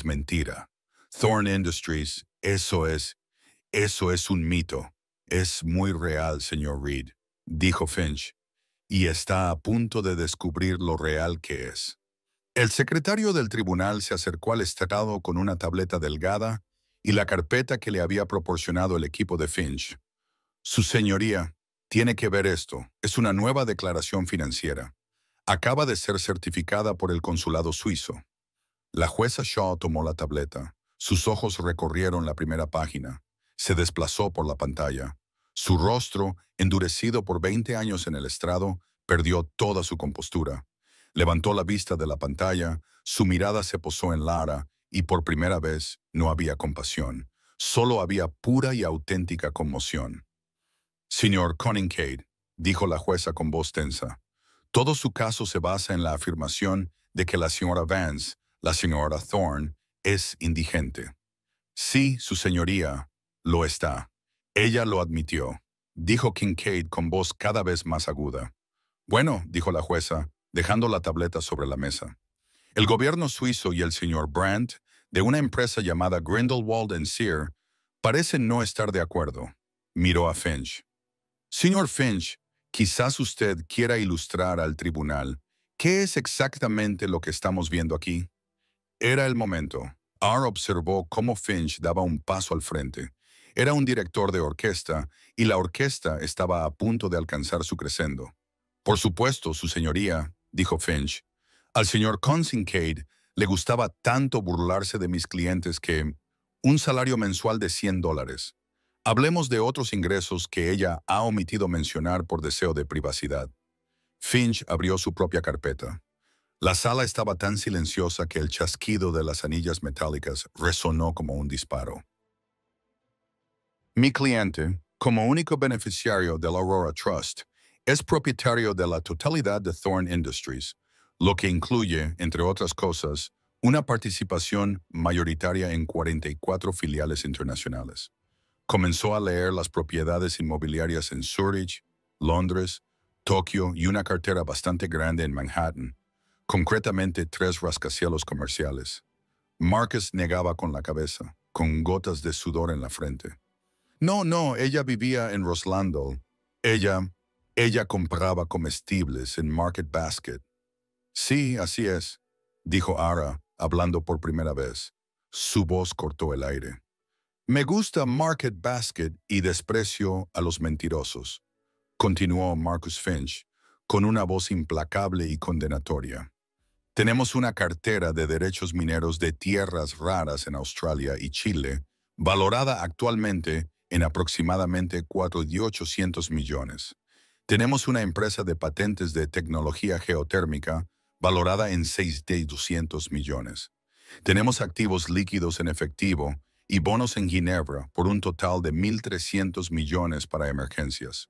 mentira. Thorne Industries, eso es un mito. «Es muy real, señor Reed», dijo Finch, «y está a punto de descubrir lo real que es». El secretario del tribunal se acercó al estrado con una tableta delgada y la carpeta que le había proporcionado el equipo de Finch. «Su señoría, tiene que ver esto. Es una nueva declaración financiera. Acaba de ser certificada por el consulado suizo». La jueza Shaw tomó la tableta. Sus ojos recorrieron la primera página. Se desplazó por la pantalla. Su rostro, endurecido por 20 años en el estrado, perdió toda su compostura. Levantó la vista de la pantalla, su mirada se posó en Lara y por primera vez no había compasión. Solo había pura y auténtica conmoción. «Señor Cunningham», dijo la jueza con voz tensa, «todo su caso se basa en la afirmación de que la señora Vance, la señora Thorne, es indigente». Sí, su señoría, lo está. Ella lo admitió, dijo Kincaid con voz cada vez más aguda. Bueno, dijo la jueza, dejando la tableta sobre la mesa. El gobierno suizo y el señor Brandt, de una empresa llamada Grindelwald Sear, parecen no estar de acuerdo. Miró a Finch. Señor Finch, quizás usted quiera ilustrar al tribunal qué es exactamente lo que estamos viendo aquí. Era el momento. R observó cómo Finch daba un paso al frente. Era un director de orquesta y la orquesta estaba a punto de alcanzar su crescendo. Por supuesto, su señoría, dijo Finch. Al señor Kincaid le gustaba tanto burlarse de mis clientes que un salario mensual de $100. Hablemos de otros ingresos que ella ha omitido mencionar por deseo de privacidad. Finch abrió su propia carpeta. La sala estaba tan silenciosa que el chasquido de las anillas metálicas resonó como un disparo. Mi cliente, como único beneficiario del Aurora Trust, es propietario de la totalidad de Thorne Industries, lo que incluye, entre otras cosas, una participación mayoritaria en 44 filiales internacionales. Comenzó a leer las propiedades inmobiliarias en Zurich, Londres, Tokio y una cartera bastante grande en Manhattan, concretamente 3 rascacielos comerciales. Marcus negaba con la cabeza, con gotas de sudor en la frente. No, ella vivía en Roslandall. Ella compraba comestibles en Market Basket. Sí, así es, dijo Ara, hablando por primera vez. Su voz cortó el aire. Me gusta Market Basket y desprecio a los mentirosos, continuó Marcus Finch, con una voz implacable y condenatoria. Tenemos una cartera de derechos mineros de tierras raras en Australia y Chile, valorada actualmente en aproximadamente 4.800 millones. Tenemos una empresa de patentes de tecnología geotérmica valorada en 6.200 millones. Tenemos activos líquidos en efectivo y bonos en Ginebra por un total de 1.300 millones para emergencias.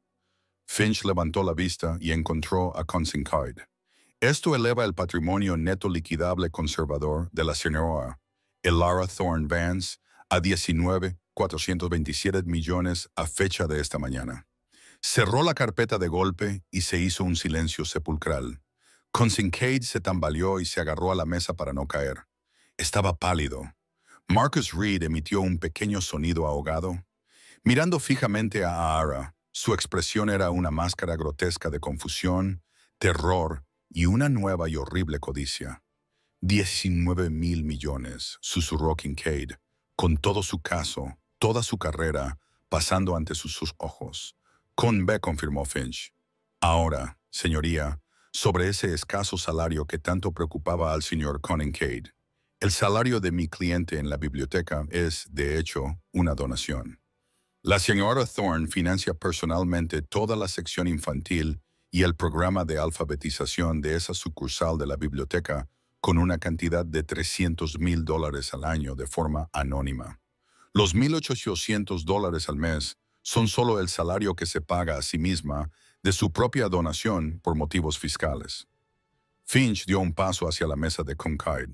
Finch levantó la vista y encontró a Kincaid. Esto eleva el patrimonio neto liquidable conservador de la señora Elara Thorne Vance a 19.427 millones a fecha de esta mañana. Cerró la carpeta de golpe y se hizo un silencio sepulcral. Kincaid se tambaleó y se agarró a la mesa para no caer. Estaba pálido. Marcus Reed emitió un pequeño sonido ahogado. Mirando fijamente a Ara, su expresión era una máscara grotesca de confusión, terror y una nueva y horrible codicia. 19.000 millones, susurró Kincaid, con todo su caso, toda su carrera, pasando ante sus ojos. Con B, confirmó Finch. Ahora, señoría, sobre ese escaso salario que tanto preocupaba al señor Kincaid. El salario de mi cliente en la biblioteca es, de hecho, una donación. La señora Thorne financia personalmente toda la sección infantil y el programa de alfabetización de esa sucursal de la biblioteca con una cantidad de $300,000 al año de forma anónima. Los $1,800 al mes son solo el salario que se paga a sí misma de su propia donación por motivos fiscales. Finch dio un paso hacia la mesa de Kincaid.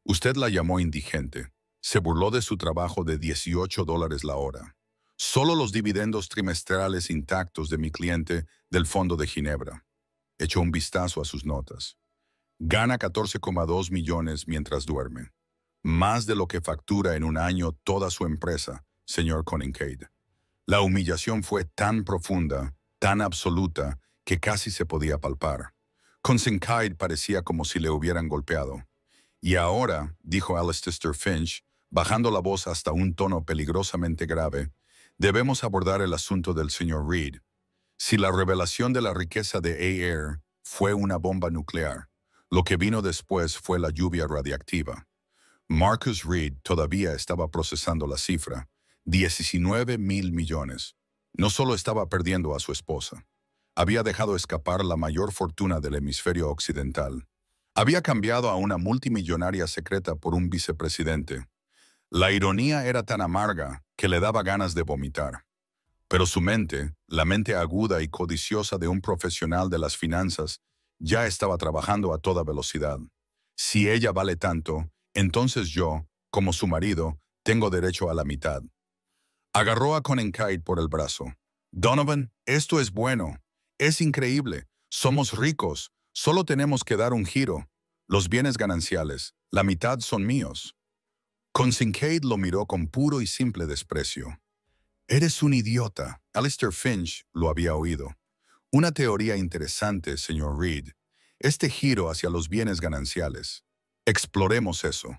Usted la llamó indigente. Se burló de su trabajo de $18 la hora. Solo los dividendos trimestrales intactos de mi cliente del Fondo de Ginebra. Echó un vistazo a sus notas. Gana 14,2 millones mientras duerme. Más de lo que factura en un año toda su empresa, señor Kincaid. La humillación fue tan profunda, tan absoluta, que casi se podía palpar. Kincaid parecía como si le hubieran golpeado. Y ahora, dijo Alistair Finch, bajando la voz hasta un tono peligrosamente grave, debemos abordar el asunto del señor Reed. Si la revelación de la riqueza de Air fue una bomba nuclear, lo que vino después fue la lluvia radiactiva. Marcus Reed todavía estaba procesando la cifra, 19.000 millones. No solo estaba perdiendo a su esposa, había dejado escapar la mayor fortuna del hemisferio occidental. Había cambiado a una multimillonaria secreta por un vicepresidente. La ironía era tan amarga que le daba ganas de vomitar. Pero su mente, la mente aguda y codiciosa de un profesional de las finanzas, ya estaba trabajando a toda velocidad. Si ella vale tanto, entonces yo, como su marido, Tengo derecho a la mitad. Agarró a Konenkai por el brazo. Donovan, esto es bueno. Es increíble. Somos ricos. Solo tenemos que dar un giro. Los bienes gananciales, la mitad son míos. Kincaid lo miró con puro y simple desprecio. Eres un idiota. Alistair Finch lo había oído. Una teoría interesante, señor Reed. Este giro hacia los bienes gananciales. Exploremos eso.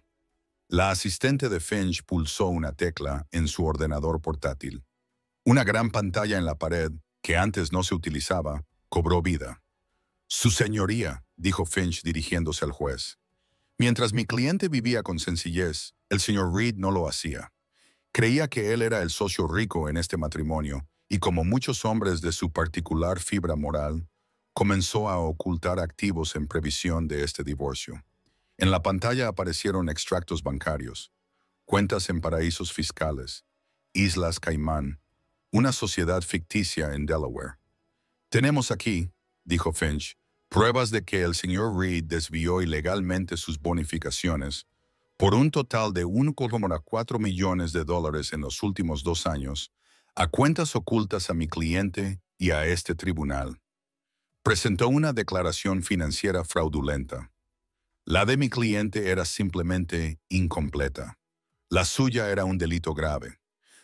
La asistente de Finch pulsó una tecla en su ordenador portátil. Una gran pantalla en la pared, que antes no se utilizaba, cobró vida. Su señoría, dijo Finch dirigiéndose al juez. Mientras mi cliente vivía con sencillez, el señor Reed no lo hacía. Creía que él era el socio rico en este matrimonio y, como muchos hombres de su particular fibra moral, comenzó a ocultar activos en previsión de este divorcio. En la pantalla aparecieron extractos bancarios, cuentas en paraísos fiscales, Islas Caimán, una sociedad ficticia en Delaware. Tenemos aquí, dijo Finch, pruebas de que el señor Reed desvió ilegalmente sus bonificaciones por un total de 1,4 millones de dólares en los últimos 2 años a cuentas ocultas a mi cliente y a este tribunal. Presentó una declaración financiera fraudulenta. La de mi cliente era simplemente incompleta. La suya era un delito grave.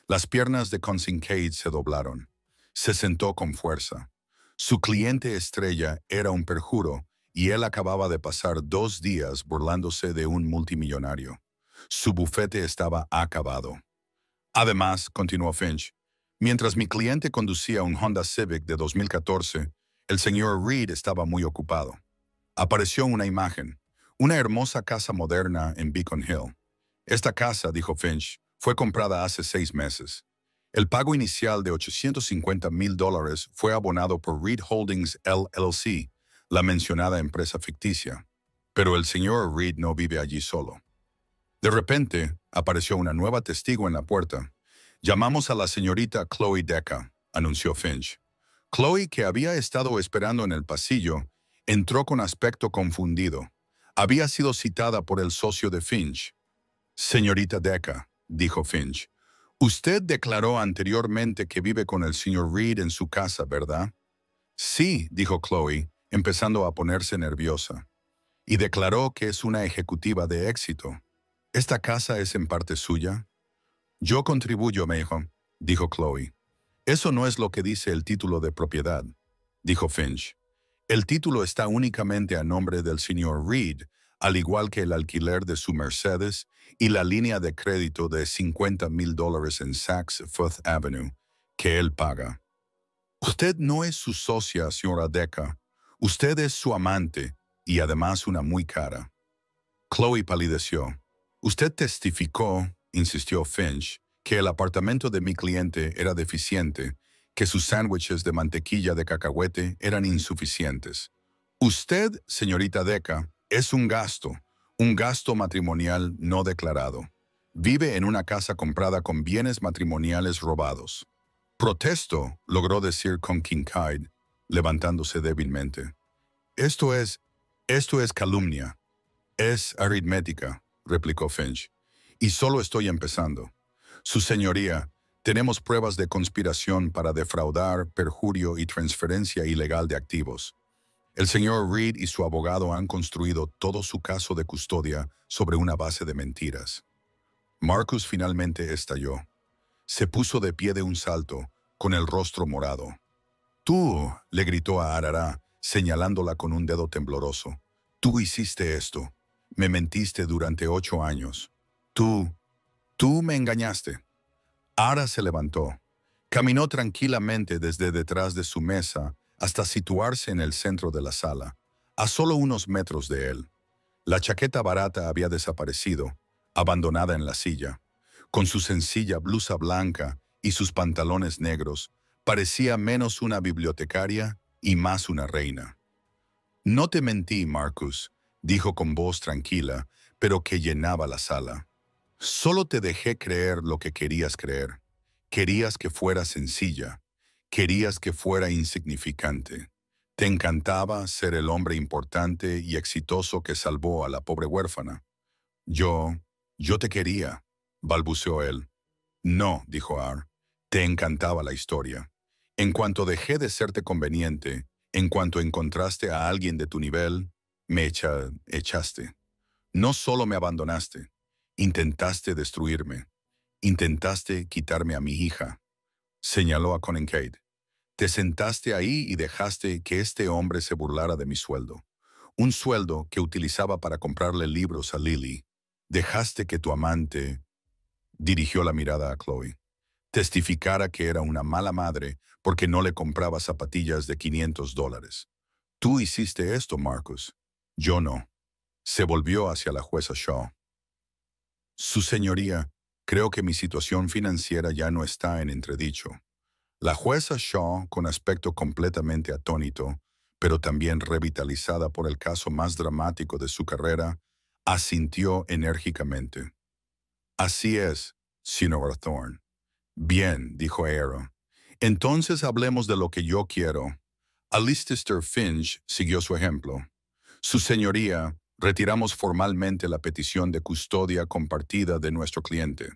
Las piernas de Kincaid se doblaron. Se sentó con fuerza. Su cliente estrella era un perjuro y él acababa de pasar 2 días burlándose de un multimillonario. Su bufete estaba acabado. Además, continuó Finch, mientras mi cliente conducía un Honda Civic de 2014, el señor Reed estaba muy ocupado. Apareció una imagen. Una hermosa casa moderna en Beacon Hill. Esta casa, dijo Finch, fue comprada hace 6 meses. El pago inicial de $850,000 fue abonado por Reed Holdings LLC, la mencionada empresa ficticia. Pero el señor Reed no vive allí solo. De repente, apareció una nueva testigo en la puerta. Llamamos a la señorita Chloe Deca, anunció Finch. Chloe, que había estado esperando en el pasillo, entró con aspecto confundido. Había sido citada por el socio de Finch. Señorita Deca, dijo Finch, usted declaró anteriormente que vive con el señor Reed en su casa, ¿verdad? Sí, dijo Chloe, empezando a ponerse nerviosa. Y declaró que es una ejecutiva de éxito. ¿Esta casa es en parte suya? Yo contribuyo, dijo Chloe. Eso no es lo que dice el título de propiedad, dijo Finch. El título está únicamente a nombre del señor Reed, al igual que el alquiler de su Mercedes y la línea de crédito de $50,000 en Saks Fifth Avenue, que él paga. Usted no es su socia, señora Deca. Usted es su amante, y además una muy cara. Chloe palideció. Usted testificó, insistió Finch, que el apartamento de mi cliente era deficiente, que sus sándwiches de mantequilla de cacahuete eran insuficientes. Usted, señorita Deca, es un gasto matrimonial no declarado. Vive en una casa comprada con bienes matrimoniales robados. Protesto, logró decir Kincaid, levantándose débilmente. Esto es calumnia. Es aritmética, replicó Finch. Y solo estoy empezando. Su señoría, tenemos pruebas de conspiración para defraudar, perjurio y transferencia ilegal de activos. El señor Reed y su abogado han construido todo su caso de custodia sobre una base de mentiras. Marcus finalmente estalló. Se puso de pie de un salto, con el rostro morado. Tú, le gritó a Arara, señalándola con un dedo tembloroso. Tú hiciste esto. Me mentiste durante 8 años. Tú me engañaste. Ara se levantó. Caminó tranquilamente desde detrás de su mesa hasta situarse en el centro de la sala, a solo unos metros de él. La chaqueta barata había desaparecido, abandonada en la silla. Con su sencilla blusa blanca y sus pantalones negros, parecía menos una bibliotecaria y más una reina. No te mentí, Marcus, dijo con voz tranquila, pero que llenaba la sala. Solo te dejé creer lo que querías creer. Querías que fuera sencilla. Querías que fuera insignificante. Te encantaba ser el hombre importante y exitoso que salvó a la pobre huérfana. Yo te quería, balbuceó él. No, dijo Ar. Te encantaba la historia. En cuanto dejé de serte conveniente, en cuanto encontraste a alguien de tu nivel, me echaste. No solo me abandonaste, intentaste destruirme. Intentaste quitarme a mi hija, señaló a Kincaid. Te sentaste ahí y dejaste que este hombre se burlara de mi sueldo. Un sueldo que utilizaba para comprarle libros a Lily. Dejaste que tu amante, dirigió la mirada a Chloe, testificara que era una mala madre porque no le compraba zapatillas de $500. Tú hiciste esto, Marcus. Yo no. Se volvió hacia la jueza Shaw. Su señoría, creo que mi situación financiera ya no está en entredicho. La jueza Shaw, con aspecto completamente atónito, pero también revitalizada por el caso más dramático de su carrera, asintió enérgicamente. Así es, señor Thorne. Bien, dijo Aaron. Entonces hablemos de lo que yo quiero. Alistair Finch siguió su ejemplo. Su señoría, retiramos formalmente la petición de custodia compartida de nuestro cliente.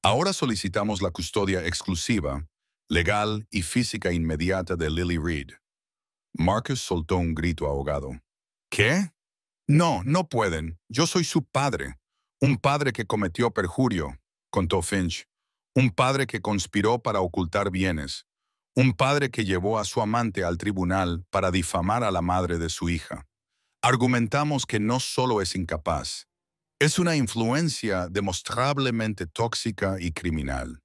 Ahora solicitamos la custodia exclusiva, legal y física inmediata de Lily Reed. Marcus soltó un grito ahogado. ¿Qué? No, no pueden. Yo soy su padre. Un padre que cometió perjurio, contó Finch. Un padre que conspiró para ocultar bienes. Un padre que llevó a su amante al tribunal para difamar a la madre de su hija. Argumentamos que no solo es incapaz, es una influencia demostrablemente tóxica y criminal.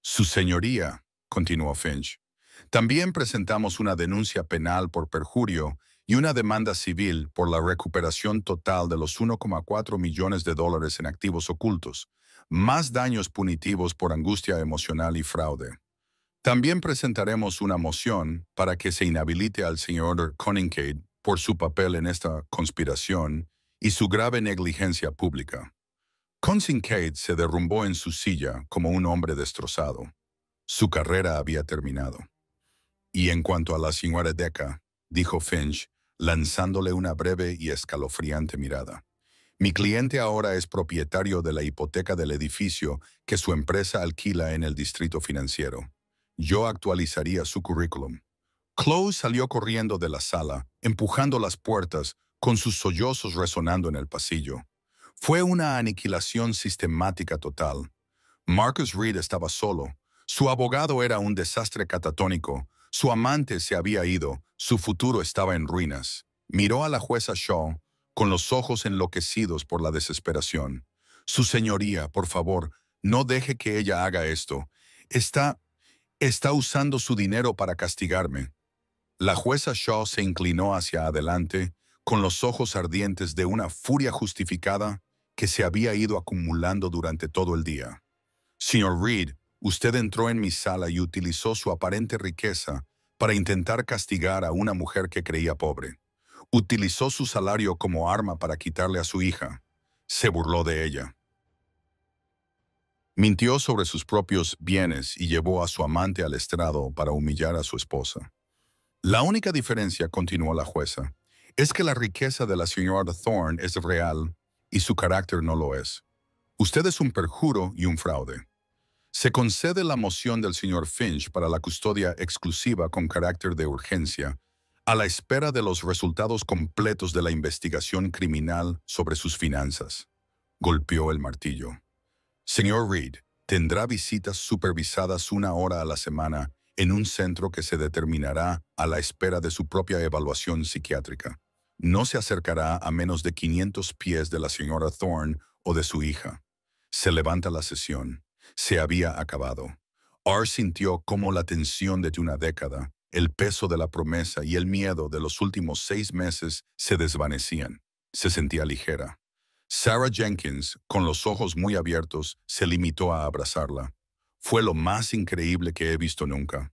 Su señoría, continuó Finch, también presentamos una denuncia penal por perjurio y una demanda civil por la recuperación total de los $1,4 millones en activos ocultos, más daños punitivos por angustia emocional y fraude. También presentaremos una moción para que se inhabilite al señor Kincaid por su papel en esta conspiración y su grave negligencia pública. Kincaid se derrumbó en su silla como un hombre destrozado. Su carrera había terminado. Y en cuanto a la señora Deca, dijo Finch, lanzándole una breve y escalofriante mirada. Mi cliente ahora es propietario de la hipoteca del edificio que su empresa alquila en el distrito financiero. Yo actualizaría su currículum. Chloe salió corriendo de la sala, empujando las puertas, con sus sollozos resonando en el pasillo. Fue una aniquilación sistemática total. Marcus Reed estaba solo. Su abogado era un desastre catatónico. Su amante se había ido. Su futuro estaba en ruinas. Miró a la jueza Shaw, con los ojos enloquecidos por la desesperación. Su señoría, por favor, no deje que ella haga esto. Está usando su dinero para castigarme. La jueza Shaw se inclinó hacia adelante, con los ojos ardientes de una furia justificada que se había ido acumulando durante todo el día. Señor Reed, usted entró en mi sala y utilizó su aparente riqueza para intentar castigar a una mujer que creía pobre. Utilizó su salario como arma para quitarle a su hija. Se burló de ella. Mintió sobre sus propios bienes y llevó a su amante al estrado para humillar a su esposa. La única diferencia, continuó la jueza, es que la riqueza de la señora Thorne es real y su carácter no lo es. Usted es un perjuro y un fraude. Se concede la moción del señor Finch para la custodia exclusiva con carácter de urgencia, a la espera de los resultados completos de la investigación criminal sobre sus finanzas. Golpeó el martillo. Señor Reed, tendrá visitas supervisadas 1 hora a la semana en un centro que se determinará a la espera de su propia evaluación psiquiátrica. No se acercará a menos de 500 pies de la señora Thorne o de su hija. Se levanta la sesión. Se había acabado. Orr sintió cómo la tensión de una década, el peso de la promesa y el miedo de los últimos 6 meses se desvanecían. Se sentía ligera. Sarah Jenkins, con los ojos muy abiertos, se limitó a abrazarla. Fue lo más increíble que he visto nunca.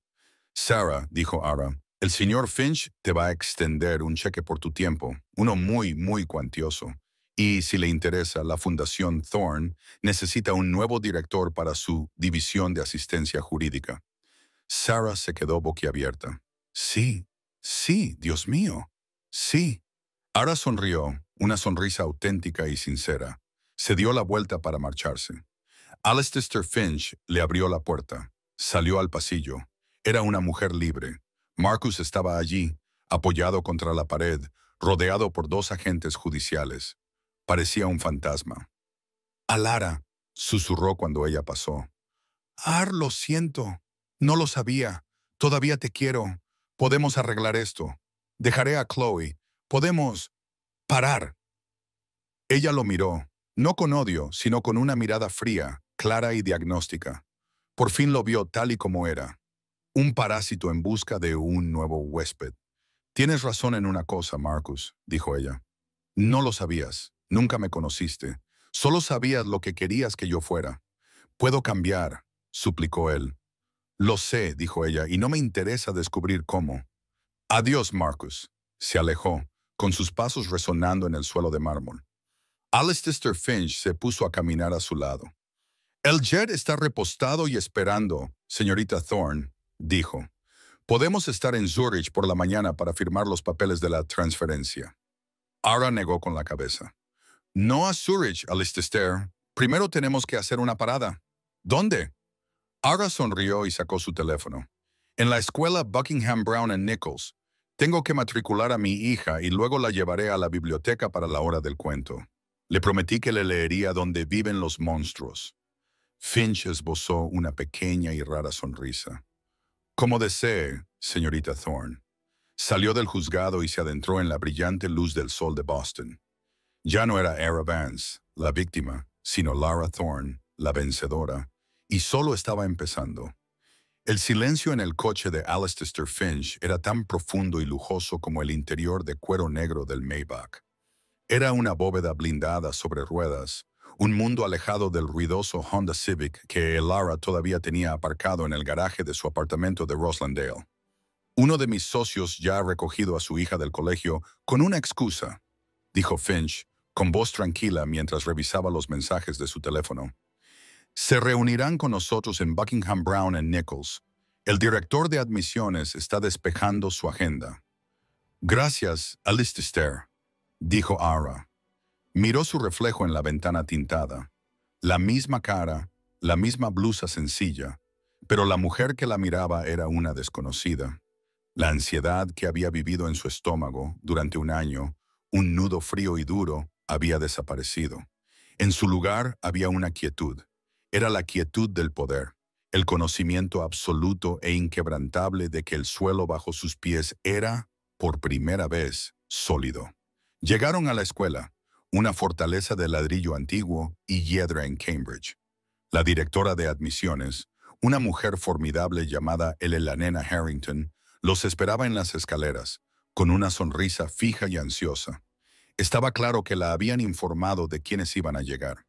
Sarah, dijo Ara, el señor Finch te va a extender un cheque por tu tiempo, uno muy, muy cuantioso. Y, si le interesa, la Fundación Thorne necesita un nuevo director para su división de asistencia jurídica. Sarah se quedó boquiabierta. Sí, sí, Dios mío, sí. Ara sonrió, una sonrisa auténtica y sincera. Se dio la vuelta para marcharse. Alistair Finch le abrió la puerta. Salió al pasillo. Era una mujer libre. Marcus estaba allí, apoyado contra la pared, rodeado por 2 agentes judiciales. Parecía un fantasma. «Alara», susurró cuando ella pasó. «Lo siento. No lo sabía. Todavía te quiero. Podemos arreglar esto. Dejaré a Chloe. Podemos parar». Ella lo miró, no con odio, sino con una mirada fría, clara y diagnóstica. Por fin lo vio tal y como era. Un parásito en busca de un nuevo huésped. «Tienes razón en una cosa, Marcus», dijo ella. «No lo sabías. Nunca me conociste. Solo sabías lo que querías que yo fuera». «Puedo cambiar», suplicó él. «Lo sé», dijo ella, «y no me interesa descubrir cómo». «Adiós, Marcus». Se alejó, con sus pasos resonando en el suelo de mármol. Alistair Finch se puso a caminar a su lado. «El jet está repostado y esperando, señorita Thorne», dijo. «Podemos estar en Zurich por la mañana para firmar los papeles de la transferencia». Ara negó con la cabeza. «No a Zurich, Alistair. Primero tenemos que hacer una parada». «¿Dónde?» Ara sonrió y sacó su teléfono. «En la escuela Buckingham Brown and Nichols. Tengo que matricular a mi hija y luego la llevaré a la biblioteca para la hora del cuento. Le prometí que le leería Donde viven los monstruos». Finch esbozó una pequeña y rara sonrisa. «Como desee, señorita Thorne». Salió del juzgado y se adentró en la brillante luz del sol de Boston. Ya no era Ara Vance, la víctima, sino Lara Thorne, la vencedora, y solo estaba empezando. El silencio en el coche de Alistair Finch era tan profundo y lujoso como el interior de cuero negro del Maybach. Era una bóveda blindada sobre ruedas, un mundo alejado del ruidoso Honda Civic que Lara todavía tenía aparcado en el garaje de su apartamento de Roslindale. «Uno de mis socios ya ha recogido a su hija del colegio con una excusa», dijo Finch, con voz tranquila mientras revisaba los mensajes de su teléfono. «Se reunirán con nosotros en Buckingham Brown and Nichols. El director de admisiones está despejando su agenda». «Gracias, Alistair», dijo Ara. Miró su reflejo en la ventana tintada. La misma cara, la misma blusa sencilla, pero la mujer que la miraba era una desconocida. La ansiedad que había vivido en su estómago durante un año, un nudo frío y duro, había desaparecido. En su lugar había una quietud. Era la quietud del poder, el conocimiento absoluto e inquebrantable de que el suelo bajo sus pies era, por primera vez, sólido. Llegaron a la escuela, una fortaleza de ladrillo antiguo y hiedra en Cambridge. La directora de admisiones, una mujer formidable llamada Elena Harrington, los esperaba en las escaleras, con una sonrisa fija y ansiosa. Estaba claro que la habían informado de quiénes iban a llegar.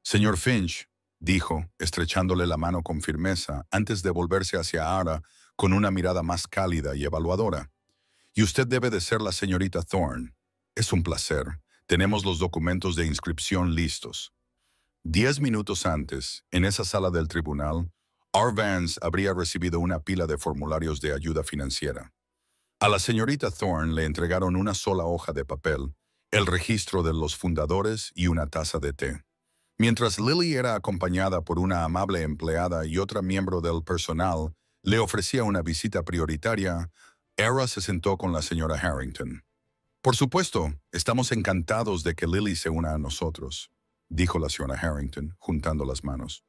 «Señor Finch», dijo, estrechándole la mano con firmeza antes de volverse hacia Ara con una mirada más cálida y evaluadora. «Y usted debe de ser la señorita Thorne. Es un placer. Tenemos los documentos de inscripción listos». 10 minutos antes, en esa sala del tribunal, R. Vance habría recibido una pila de formularios de ayuda financiera. A la señorita Thorne le entregaron una sola hoja de papel, el registro de los fundadores y una taza de té. Mientras Lily era acompañada por una amable empleada y otra miembro del personal le ofrecía una visita prioritaria, Ara se sentó con la señora Harrington. «Por supuesto, estamos encantados de que Lily se una a nosotros», dijo la señora Harrington, juntando las manos.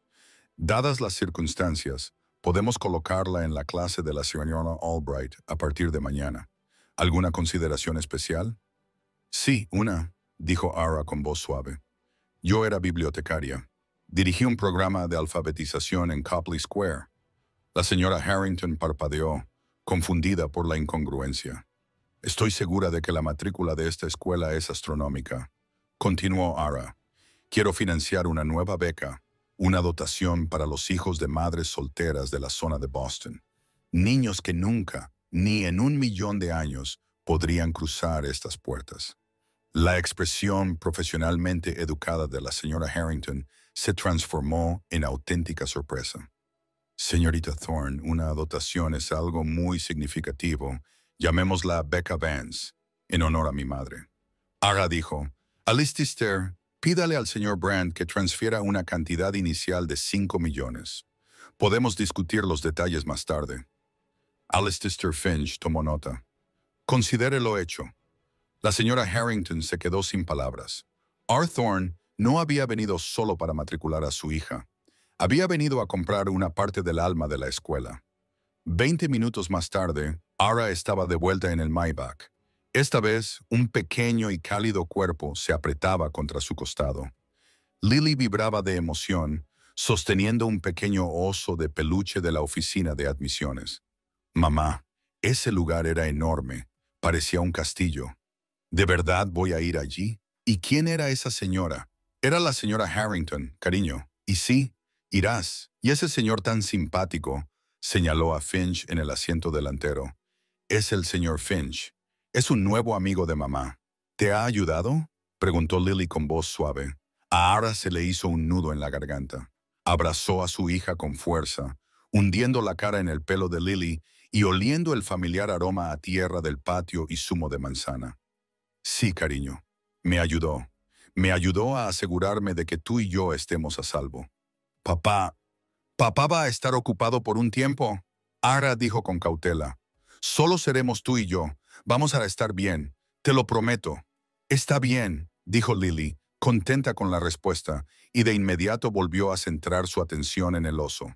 «Dadas las circunstancias, podemos colocarla en la clase de la señora Albright a partir de mañana. ¿Alguna consideración especial?» «Sí, una», dijo Ara con voz suave. «Yo era bibliotecaria. Dirigí un programa de alfabetización en Copley Square». La señora Harrington parpadeó, confundida por la incongruencia. «Estoy segura de que la matrícula de esta escuela es astronómica», continuó Ara. «Quiero financiar una nueva beca, una dotación para los hijos de madres solteras de la zona de Boston. Niños que nunca, ni en 1.000.000 de años, podrían cruzar estas puertas». La expresión profesionalmente educada de la señora Harrington se transformó en auténtica sorpresa. «Señorita Thorne, una dotación es algo muy significativo. Llamémosla Beca Vance, en honor a mi madre». Ara dijo, «Alistair, Pídale al señor Brand que transfiera una cantidad inicial de 5 millones. Podemos discutir los detalles más tarde. Alistair Finch tomó nota. Considere lo hecho. La señora Harrington se quedó sin palabras. R. Thorne no había venido solo para matricular a su hija. Había venido a comprar una parte del alma de la escuela. 20 minutos más tarde, Ara estaba de vuelta en el Maybach. Esta vez, un pequeño y cálido cuerpo se apretaba contra su costado. Lily vibraba de emoción, sosteniendo un pequeño oso de peluche de la oficina de admisiones. Mamá, ese lugar era enorme, parecía un castillo. ¿De verdad voy a ir allí? ¿Y quién era esa señora? Era la señora Harrington, cariño. Y sí, irás. Y ese señor tan simpático, señaló a Finch en el asiento delantero. Es el señor Finch. Es un nuevo amigo de mamá. ¿Te ha ayudado?, preguntó Lily con voz suave. A Ara se le hizo un nudo en la garganta. Abrazó a su hija con fuerza, hundiendo la cara en el pelo de Lily y oliendo el familiar aroma a tierra del patio y zumo de manzana. Sí, cariño. Me ayudó. Me ayudó a asegurarme de que tú y yo estemos a salvo. Papá va a estar ocupado por un tiempo. Ara dijo con cautela. Solo seremos tú y yo. Vamos a estar bien. Te lo prometo. Está bien, dijo Lily, contenta con la respuesta, y de inmediato volvió a centrar su atención en el oso.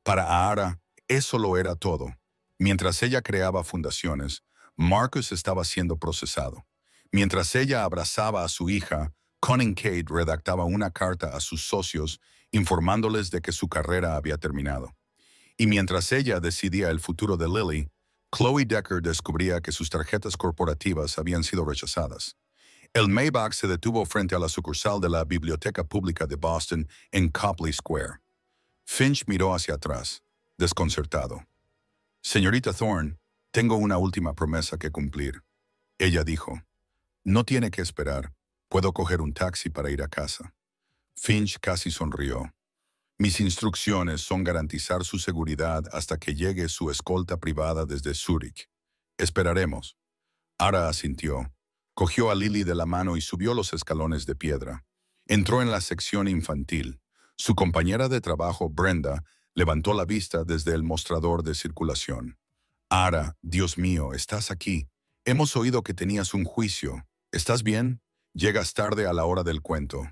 Para Ara, eso lo era todo. Mientras ella creaba fundaciones, Marcus estaba siendo procesado. Mientras ella abrazaba a su hija, Conning Cade redactaba una carta a sus socios informándoles de que su carrera había terminado. Y mientras ella decidía el futuro de Lily, Chloe Decker descubría que sus tarjetas corporativas habían sido rechazadas. El Maybach se detuvo frente a la sucursal de la Biblioteca Pública de Boston en Copley Square. Finch miró hacia atrás, desconcertado. Señorita Thorne, tengo una última promesa que cumplir. Ella dijo. No tiene que esperar. Puedo coger un taxi para ir a casa. Finch casi sonrió. Mis instrucciones son garantizar su seguridad hasta que llegue su escolta privada desde Zúrich. Esperaremos. Ara asintió. Cogió a Lily de la mano y subió los escalones de piedra. Entró en la sección infantil. Su compañera de trabajo, Brenda, levantó la vista desde el mostrador de circulación. Ara, Dios mío, estás aquí. Hemos oído que tenías un juicio. ¿Estás bien? Llegas tarde a la hora del cuento.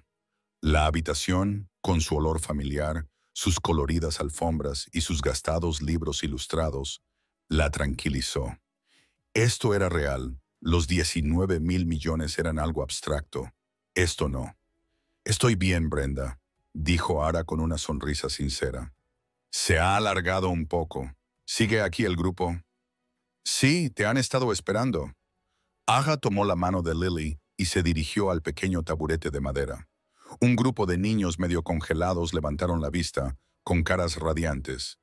La habitación, con su olor familiar, sus coloridas alfombras y sus gastados libros ilustrados, la tranquilizó. Esto era real. Los 19,000 millones eran algo abstracto. Esto no. Estoy bien, Brenda, dijo Ara con una sonrisa sincera. Se ha alargado un poco. ¿Sigue aquí el grupo? Sí, te han estado esperando. Aga tomó la mano de Lily y se dirigió al pequeño taburete de madera. Un grupo de niños medio congelados levantaron la vista, con caras radiantes.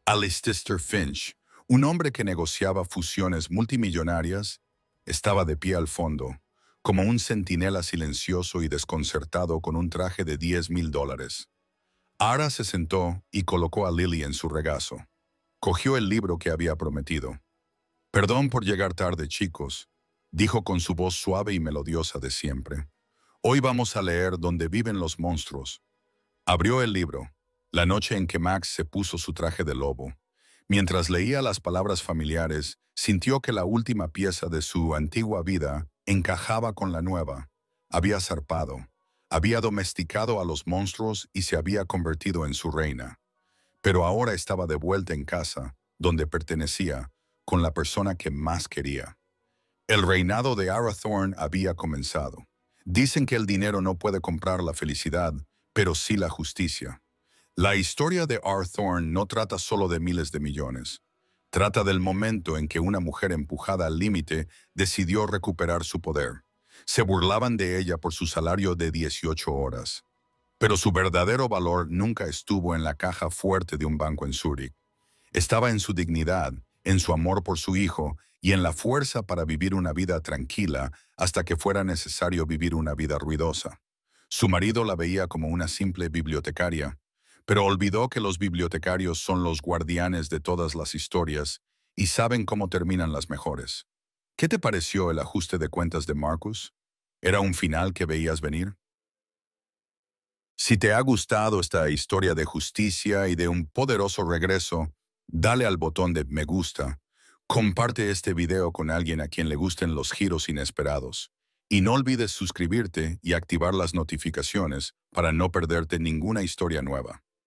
Alistair Finch, un hombre que negociaba fusiones multimillonarias, estaba de pie al fondo, como un centinela silencioso y desconcertado con un traje de $10,000. Ara se sentó y colocó a Lily en su regazo. Cogió el libro que había prometido. Perdón por llegar tarde, chicos, dijo con su voz suave y melodiosa de siempre. Hoy vamos a leer Donde viven los monstruos. Abrió el libro, la noche en que Max se puso su traje de lobo. Mientras leía las palabras familiares, sintió que la última pieza de su antigua vida encajaba con la nueva. Había zarpado, había domesticado a los monstruos y se había convertido en su reina. Pero ahora estaba de vuelta en casa, donde pertenecía, con la persona que más quería. El reinado de Ara Thorne había comenzado. Dicen que el dinero no puede comprar la felicidad, pero sí la justicia. La historia de R. Thorne no trata solo de miles de millones. Trata del momento en que una mujer empujada al límite decidió recuperar su poder. Se burlaban de ella por su salario de 18 horas. Pero su verdadero valor nunca estuvo en la caja fuerte de un banco en Zúrich. Estaba en su dignidad, en su amor por su hijo y en la fuerza para vivir una vida tranquila hasta que fuera necesario vivir una vida ruidosa. Su marido la veía como una simple bibliotecaria, pero olvidó que los bibliotecarios son los guardianes de todas las historias y saben cómo terminan las mejores. ¿Qué te pareció el ajuste de cuentas de Marcus? ¿Era un final que veías venir? Si te ha gustado esta historia de justicia y de un poderoso regreso, dale al botón de me gusta. Comparte este video con alguien a quien le gusten los giros inesperados. Y no olvides suscribirte y activar las notificaciones para no perderte ninguna historia nueva.